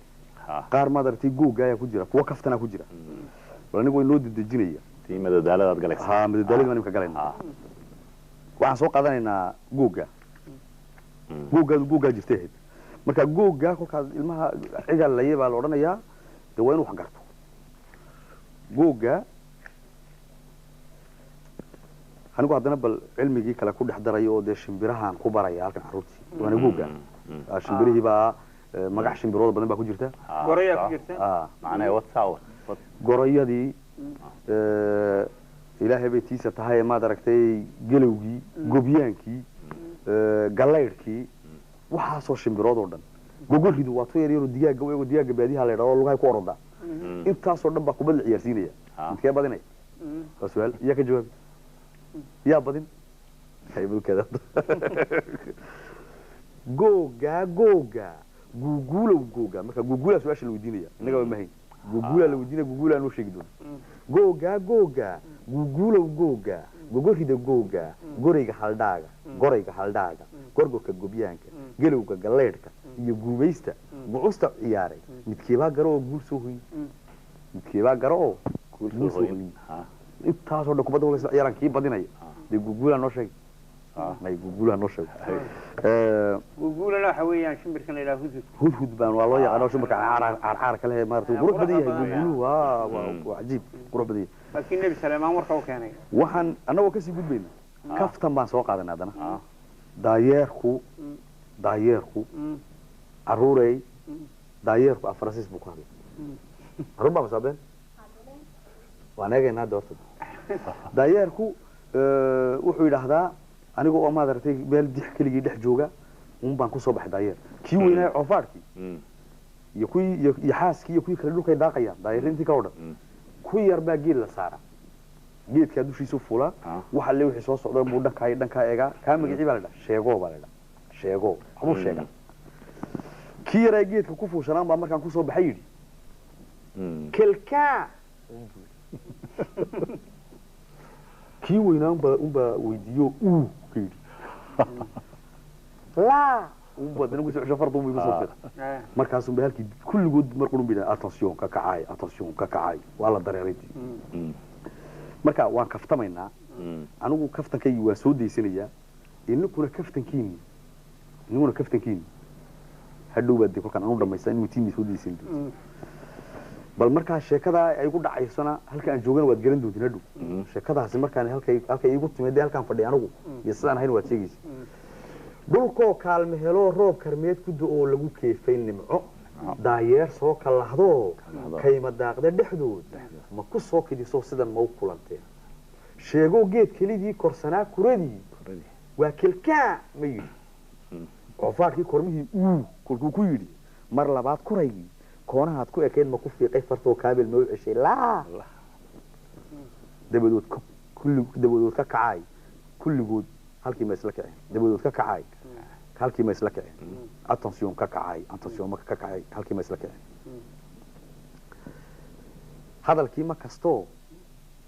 S2: qaar maad aragtay googa ayaa ku jira kuwa kaftanaa ku jira bal anigu way noo dedejinaya
S1: tii madadaaladaad galaysa
S2: madadaaladii baan imka galaynaa waxaan soo qaadanaynaa googa googaa jirtay ahayd marka googa kolkaas ilmaha ciga laye baa la odhanayaa dee waa inuu wax garto googa anigu haddana bal cilmigii kale ku dhex darayo oo dee shimbirahaan ku baraya halkan carruurtii waana googa shimbirihii baa magac shimbirooda badan baa ku jirta
S3: gorayaa ku jirta
S1: macnaha whatsapp
S2: gorayadii ilaahay bay tiisa tahay maad aragtay galowgii gobyaankii galaydhkii waxaasoo shimbirood oo dhan gogoridu waa tu yar yaroo digaaga eego digaaga baadiyaha la yidhahdo oo lugahay ku orodaa intaasoo dhan baa kubad la ciyaarsiinaya midkee badinaya waa su-aal iyaa ka jawaabi yaa badin haybulkeeda googa guuguulow googa marka guuguulaa su-aasha la weydiinaya innaga waa mahayn guuguulaa la weydiinaya guuguulaa noo sheegi doona googa guuguulow googa gogorida googa gorayga haldhaaga gorgorka gobyaanka galowga galeedhka iyo guumaysta gucusta ciyaaray midkeebaa garo oo guul soo hoyin midkeebaa garo oo guul soo hoyin intaasoo dhan kubadda kolkaysa ciyaaraan kii badinaya dee guuguulaa noo sheeg may guuguulaa noo sheeg
S3: guuguulana waxa weeyaan shimbirkan la yidhaha
S2: hudhud baan waa loo yaqaano shimbirka caarcaar kale he maarata qurux badan yahay guuguuluhu waa cajiib qurux badan yahay
S3: laakiin nebi saleemaan warka u keenay
S2: waxaan annagoo kasii gudbayna kaftan baan soo qaadanay haddana daayeerku caruurey daayeerku afarasiis buu ku hadlay caruur baa masaabeen waan eegaynaa hadda horta daayeerku wuxuu yidhaahdaa aniga oo maad aragtay meel dix keligii dhex jooga un baan kusoo baxay daayeer kii weynaayo coofaadhkii iyo kuwii iyo xaaskii iyo kuwii kale dhulkay daaqayaan daayeer intii ka o dhan ku yar baa geed la saara geedkaa dushiisu fulaa wax alle wixii soo socda buu dhankaa eegaa kaa magacii baa la dhaha sheegoo baa la dhaha sheego waxbuu sheegaa kii yaraa geedka ku fuushanaan baa markaan kusoo baxay yidhi kelkaa kii weynaa unbaa weydiiyo uu ka yidhi laa unbaa dana kusoo farda unbay kusoo fiiqa markaasun bay halkii kulligood mar qurun bay dhahay attention ka kacay waa la dareeray marka waan kaftamaynaa anigu kaftankaygii waa soo daysanayaa inaguna kaftankiini hadhow baad kolkaan anu dhamaysta in witiini soo daysan doonto bal markaa sheekadaa ay gu dhacaysana halka aan joogana waad garan doontiin hadhow sheekadaasi markaan halkay iigu timid halkaan fadhiya anigu iyo sidaan ahayn waad sheegaysa dhulkoo kaalme heloo roob karmeed ku do-oo lagu keefay nimco daayeer soo kalahdoo kayma daaqda dhexdood ma ku soo kidiso sidan mau kulanteen sheegoo geed kelidii korsanaa kuradii waa kelkaa ma yidhi coofaadkii kormihii kolkuu ku yidhi mar labaad kuraygii koonahaad ku ekayd ma ku fiiqay fartoo kaabil mau ceshay laa dabadood ka kacaay kulligood halkii ma isla kaceen dabadood ka kacaay halkii ma isla kaceen attention ka kacay marka ka kacay halkii ma isla kaceen hadalkii ma kastoo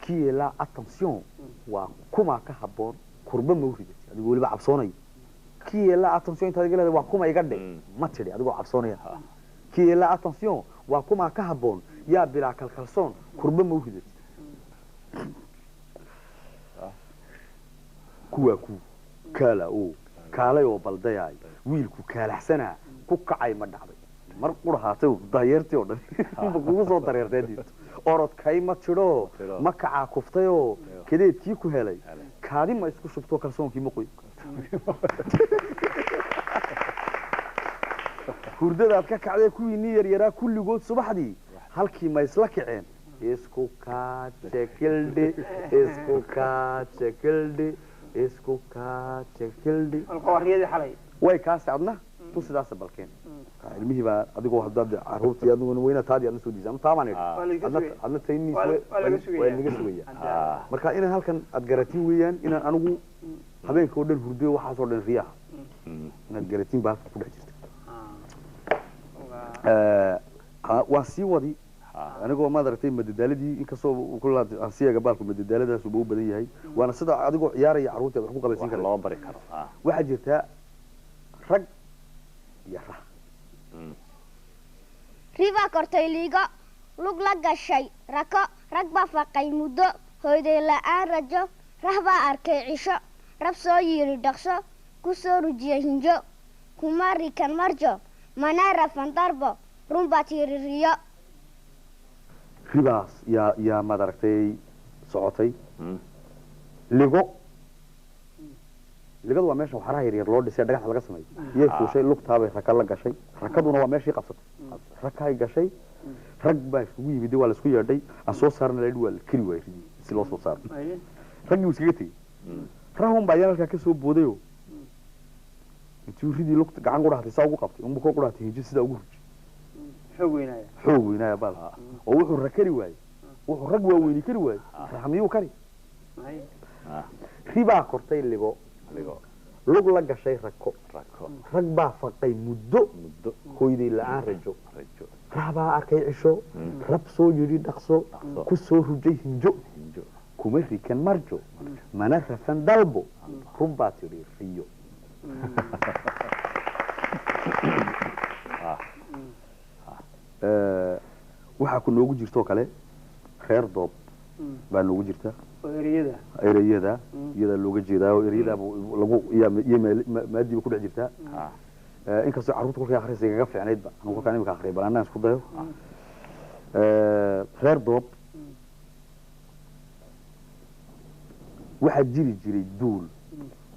S2: kii la attention waa kuma ka haboon kurba ma uridad adigoo weliba cabsoonayo kii la attention intaad iga leedahay waa kuma iga dhe ma tidhi adigoo cabsoonaya kii la attention waa kuma ka haboon yaa bilaa kalkalsoon kurba ma uridad kuwaa ku kaala oo kaalay oo baldayaay wiilku kaalaxsanaa ku kacay ma dhacday mar qurahaatay daayartii oo dhan kugu soo dareertay diinto orodkay ma jiro ma kaca kuftayo kadeedkii ku helay kaadi ma isku shubto kalsoonkii ma qoy hurdadaad ka kacday kuwii ni yaryaraa kulligood subaxdii halkii ma isla kaceen isku kaajekildhi isku kaajekildhi isku kaajekildhi
S3: alqawariyadii xalay
S2: way kaasi adna tu sidaas balkeen ilmihii baa adigoo haddaad caruurtii adiguna weyna taadii adna soo diisay ama taaban adna tayniis waa laga sugaya marka inaan halkan aad garatiin weeyaan inaan anigu habeenka oo dhan hurdo waxaasoo dhan riyaha inaad garatiin baa halka ku dhex jirta waan sii wadi anigoo maad aragtay madadaaladii inkastoo kulasiyaga baalku madadaaladaas uba u badan yahay waana sida adigoo ciyaaraya caruurta wax ku qabaysiin kara
S1: loo bari karo
S2: waxaa jirtaa rag iyo rah
S7: riba kortay liigo lug la gashay rako rag baa faqay muddo hooyday la'aan rajo rah baa arkay cisho rab soo yiri dhaqso ku soo rujiyay hinjo kumari kan marjo manara fandarbo rumba tiririyo
S2: ribaas yaa maad aragtay socotay ligo ligadu waa meesha waxaraha yaryar loo dhisay dhagax laga sameeyo iyay fuushay lugtaabay raka la gashay rakaduna waa meeshii qabsatay rakaay gashay rag baa isugu yimid waa la isku yeedhay aan soo saarna la waa la kari waayay si loo soo saaro raggii iskaga tegey rahun baa yaalka ka soo boodayo intuu ridii lugta gacan quraxday saa ugu qabtay umbu ko quraxtay hinji sida ugu ruji xoog weynaya bal oo wuxuu rakari waayay wuxuu rag waa weyni kari waayay rahmiyuu kari ribaa kortay ligo lug la gashay rako rag baa faqay muddo hooyday la'aan rajo rabaa arkay cisho rab soo yiri dhaqso ku soo rujay hinjo kuma rikan marjo mana rafan dalbo rumbaa tiri riyo waxaa ku noogu jirtoo kale reer doob baa noogu jirta ereyada iyada looga jeedaa oo ereyada lagu maadiiba ku dhex jirtaa inkastoo carruurta kolkay akhriysa igaga fiicnaydba anigu kolkaan imika akhriyay bal annaan isku dayo reer doob waxaa jiri jiray duul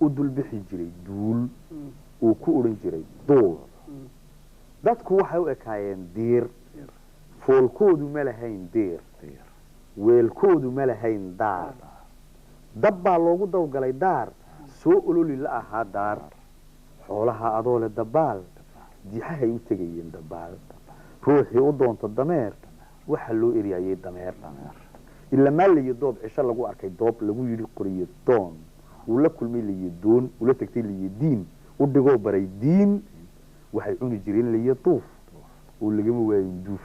S2: u dulbixi jiray duul uu ku odhan jiray duul dadku waxay u ekaayeen diir foolkoodu ma lahayn diir weelkoodu ma lahayn daar dab baa loogu dawgalay daar soo ololi la ahaa daar xoolaha adoo le dabaal dixahay u tegayeen dabaal ruuxii u doonta dameer waxa loo eryaayay dameer ila maaliyo doob cisho lagu arkay doob lagu yidhi qoriyo doon uu la kulmay liyo doon ula tagtay liyo diin u dhigoo baray diin waxay cuni jireen liyo duuf oo lagama waayin duuf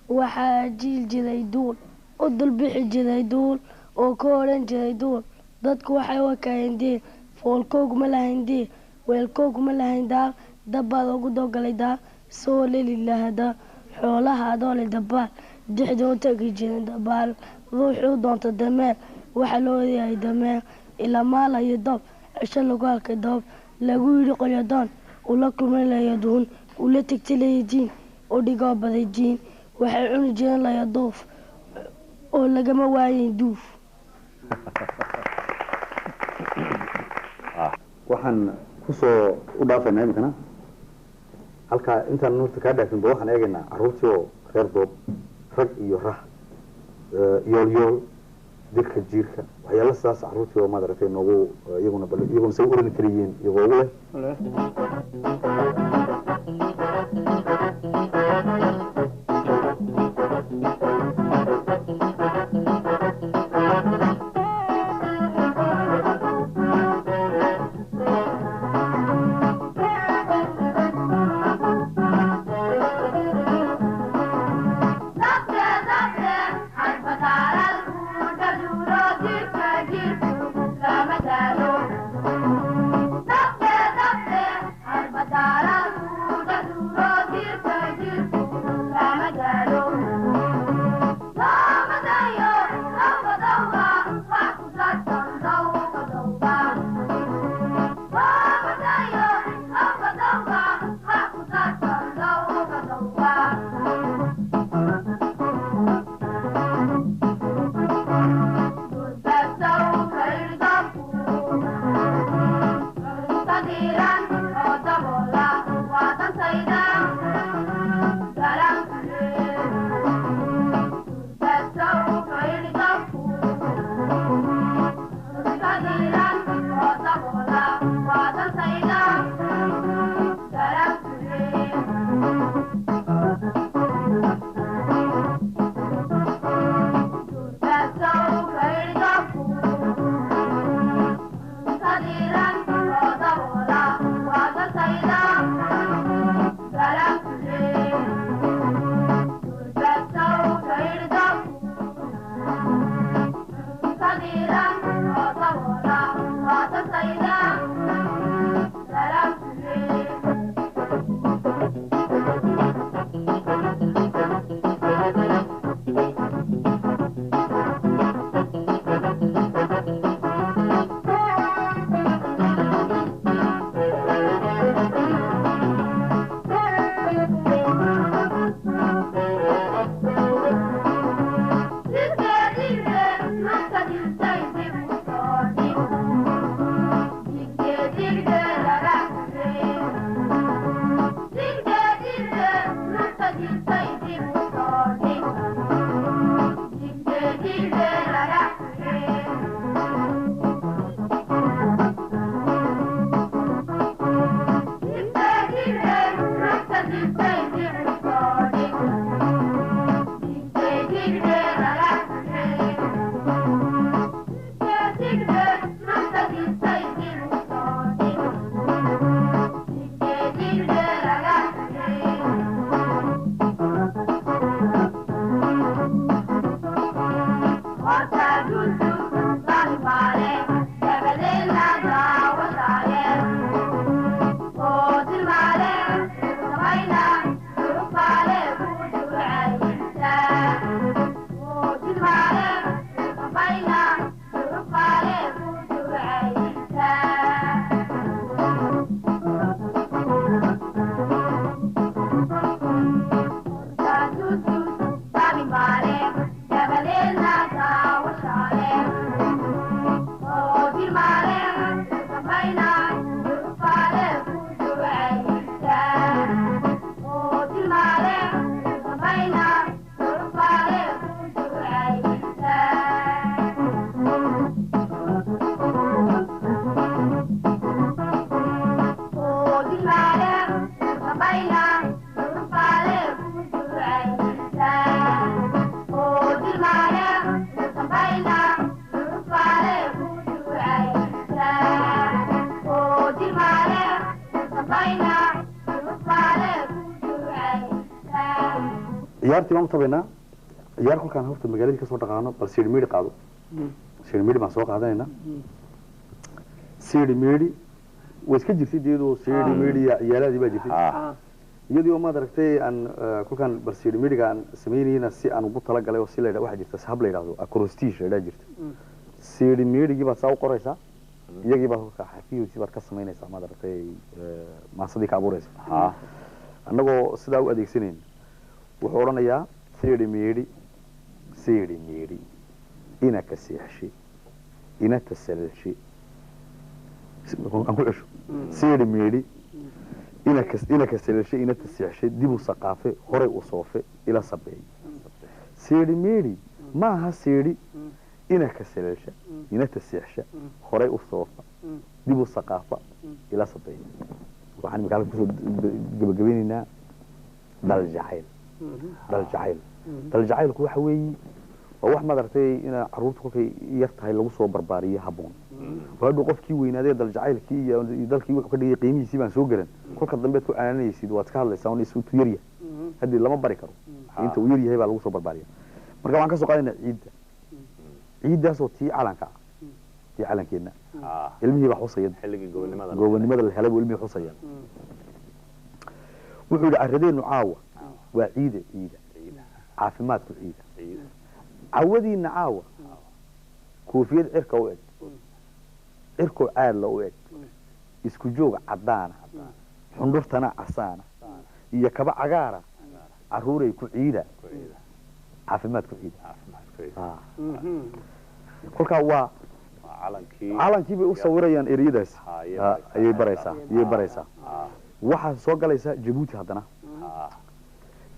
S8: waxaa jiil jiray duul u dulbixi jiray duul oo ka odhan jiray duul dadku waxay u ekaayeen diir foolkooguma lahayn diir weelkooguma lahayn daar dabbaa loogu dawgalay daar soo leli lahada xoolaha adoole dabaal dixda u tegi jirin dabaal ruuxii u doonta dameer waxaa loo eeyahay dameer ilaa maala iyo doob cisho lagu halkay doob lagu yidhi qoryadoon ula kulmay laya duun ula tegtay laya diin u dhigoo baday diin waxay cuni jireen laya duuf oo lagama waayin duuf
S2: waxaan kusoo u dhaafaynaa iminkana halkaa intaan horta kaa dhaafinba waxaan eegaynaa carruurtii oo reer doob rag iyo rah yool dirka jiirka waxyaala sidaas carruurtii oo maad aragtay noogu iyaguna say u orani karayeen iyagoo ugu leh
S7: Dale.
S2: ciyaartii baan u tabaynaa ciyaar kolkaan horta magaaladii kasoo dhaqaano bal siidhi miidhi qaado siidhi miidhi baan soo qaadanaynaa siidhi miidhi way iska jirtay iyadoo siidhi miidhi ciyaaladii baa jirtay iyadoo maad aragtay aan kolkaan bal siidhi miidhiga aan samaynayna si aan ugu talagalay oo si la yidhahdo waxaa jirta sahab la yidhahdo acrostish la yidhaha jirta siidhi miidhigii baad saa u qoraysaa iyagii baad kolkaa xafiyosi baad ka samaynaysaa maad aragtay maasadii ka abuuraysa annagoo sidaa u adeegsanayna wuxuu odhanayaa siidhi miidhi ina ka seexshay ina tasalshay aan ku cesho siidhi miidhi ina ka salshay ina taseexshay dib u saqaafe horay u soofe ila sabeey siidhi miidhi maaha siidhi ina ka salsha ina taseexsha horay u soofa dib u saqaafa ila sabeey waxaan magaalada kusoo gabagabeynaynaa dal jacaylku waxa weeye waa wax maad aragtay ina caruurta kolkay yar tahay lagu soo barbaariyo habboon hadhow qofkii weynaaday dal jacaylkii iyo dalkii wuxuu ka dhigay qiimihiisii baan soo garan kolka dambeed ku aananaysid waad ka hadlaysaa un isu tu yaryahay haddii lama bari karo inta uu yaryahay baa lagu soo barbaariya marka waxaan ka soo qaadayna ciiddaasoo tii calanka ah tii calankeenna ilmihii baa xusaya goobannimada la helay buu ilmihii xusaya wuxuu yidhi carradeennu caawa waa ciida caafimaadku ciida cawadiinna caawa koofiyad cirka u eg cirkoo caadla u eg isku joog caddaana xundhurtana casaana iyo kaba cagaara caruuray ku ciida caafimaadku ciida kolkaa waa calankii bay u sawirayaan ereyadaas ayay baraysaa waxaa soo galaysa jabuuti haddana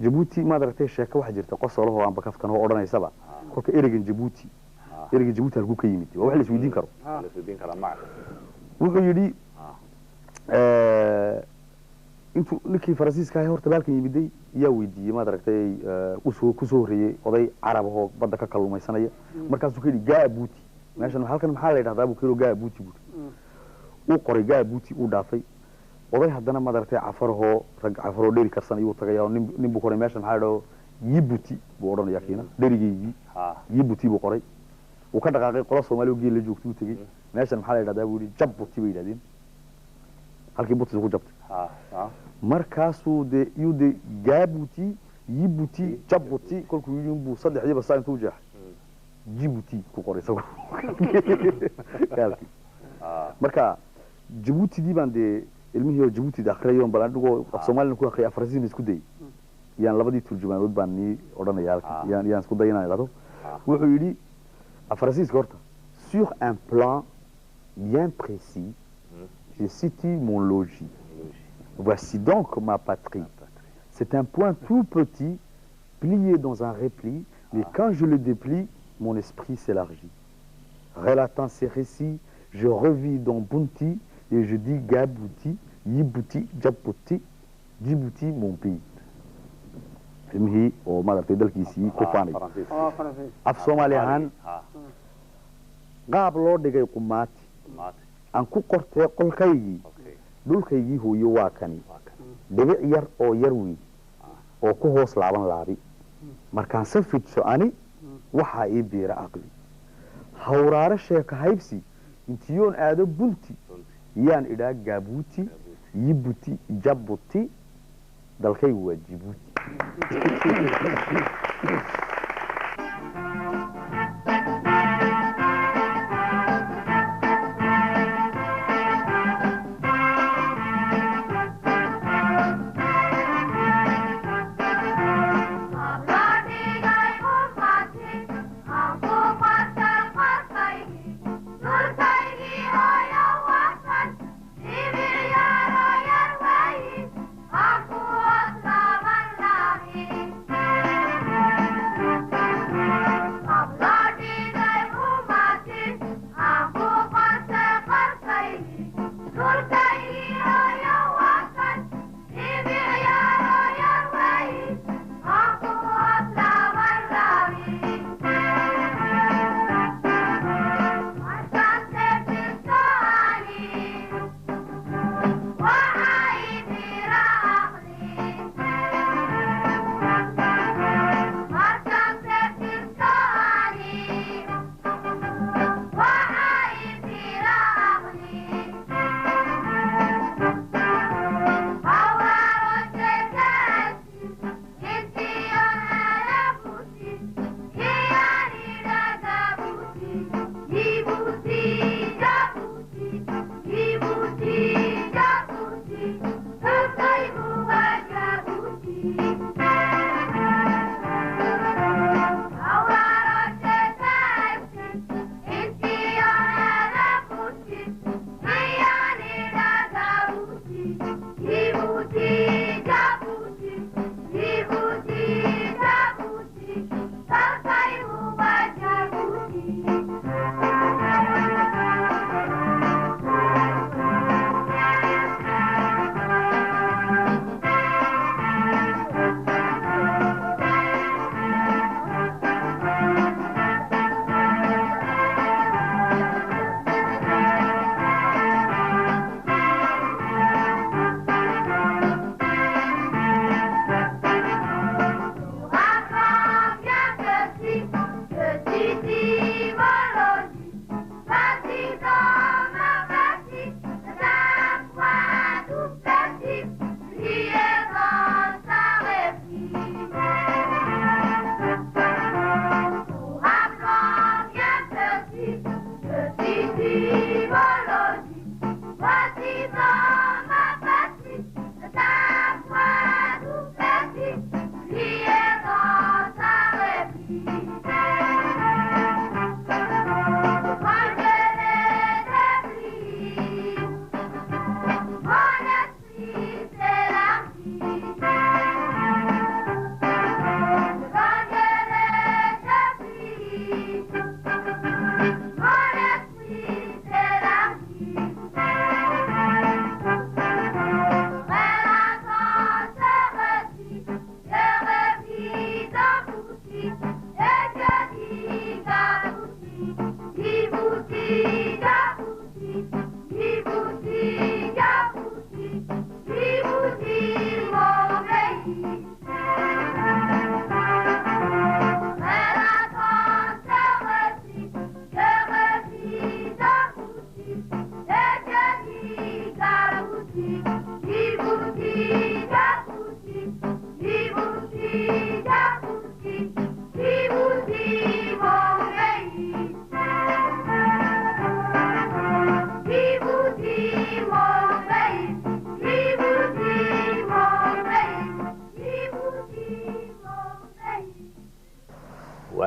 S2: jabuuti maad aragtay sheeko waxaa jirta qosolahoo aanba kaftan oo odhanaysaba kolka ereygan jabuuti halkuu ka yimid waa wax la isweydiin karo wuxuu yidhi intuu ninkii faransiiska ahay horta baalkan yimiday yaa weydiiyey maad aragtay kusoo horreeyey oday carab ahoo badda ka kalluumaysanaya markaasuu ka yidhi gaabuuti meeshan halkan maxaa la yidhahdaa buu ka yidhi gaabuuti buuri uu qoray gaabuuti uu dhaafay oday haddana maad aragtay cafarahoo rag cafaroo dheri karsan ayuu tagayaa nin buu qoray meeshan maxaa dhao yibuti buu odhanayaa kiina dherigaygii yibuti buu qoray uu ka dhaqaaqay qola soomaali oo geel la joogtay uu tegey meeshan maxaa la yidhahdaa buu yidhi jabbuti bay yidhahdeen halkii butis ku jabtay markaasuu de gaabuti yibuti jabbuti kolkuu yidhi buu saddexdiiba saa intuu jeexay jibuti ku qoray isagu marka jabuutidii baan dee ilmihii oo jabuutida akhriyayo bal anigoo af soomaalina ku akhriyay afarsiina isku dayay yaan labadii turjumaanood baan nii odhanaya halkan yaan isku day inaan idhahdo wuxuu yidhi afarsiiska horta sur un plan bien précis je situe mon logis voici donc ma patrie c'est un point tout petit plié dans un repli mais quand je le déplie mon esprit s'élargit relatant ces récits je revis dans Bunti et je dis Gabouti, Yibuti, Djabouti, Djibouti, mon pays. ilmihii oo maaragtay dalkiisii ku faanay af soomaali ahaan qaab loo dhigay qumaati aan ku qortay qolkaygii dhulkaygii hooyo waa kani dhibic yar oo yar weyn oo ku hoos laaban laabi markaan sa fidso ani waxaa ii biira aqli hawraare sheeka haybsi intiyoon aado bunti yaan idhaa gaabuuti yibuti jabuti dalkaygu waa jibuuti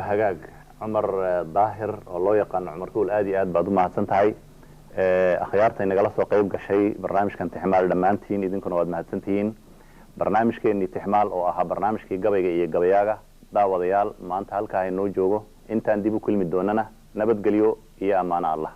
S9: وهجاج عمر ظاهر والله يقان عمر كول آدي آد بعض ما هتسنتهاي أخيارتي إن جلسوا قيب كشيء برنامج كان تحمال دمانتين إذن كانوا بعد ما هتسنتين برنامج كأني تحمال أو أها برنامج كي جبياجا دعوة ديال ما أنت هالكاهي نوجوجو أنت عندي بكل مدوننا نبت قليو يا أمان الله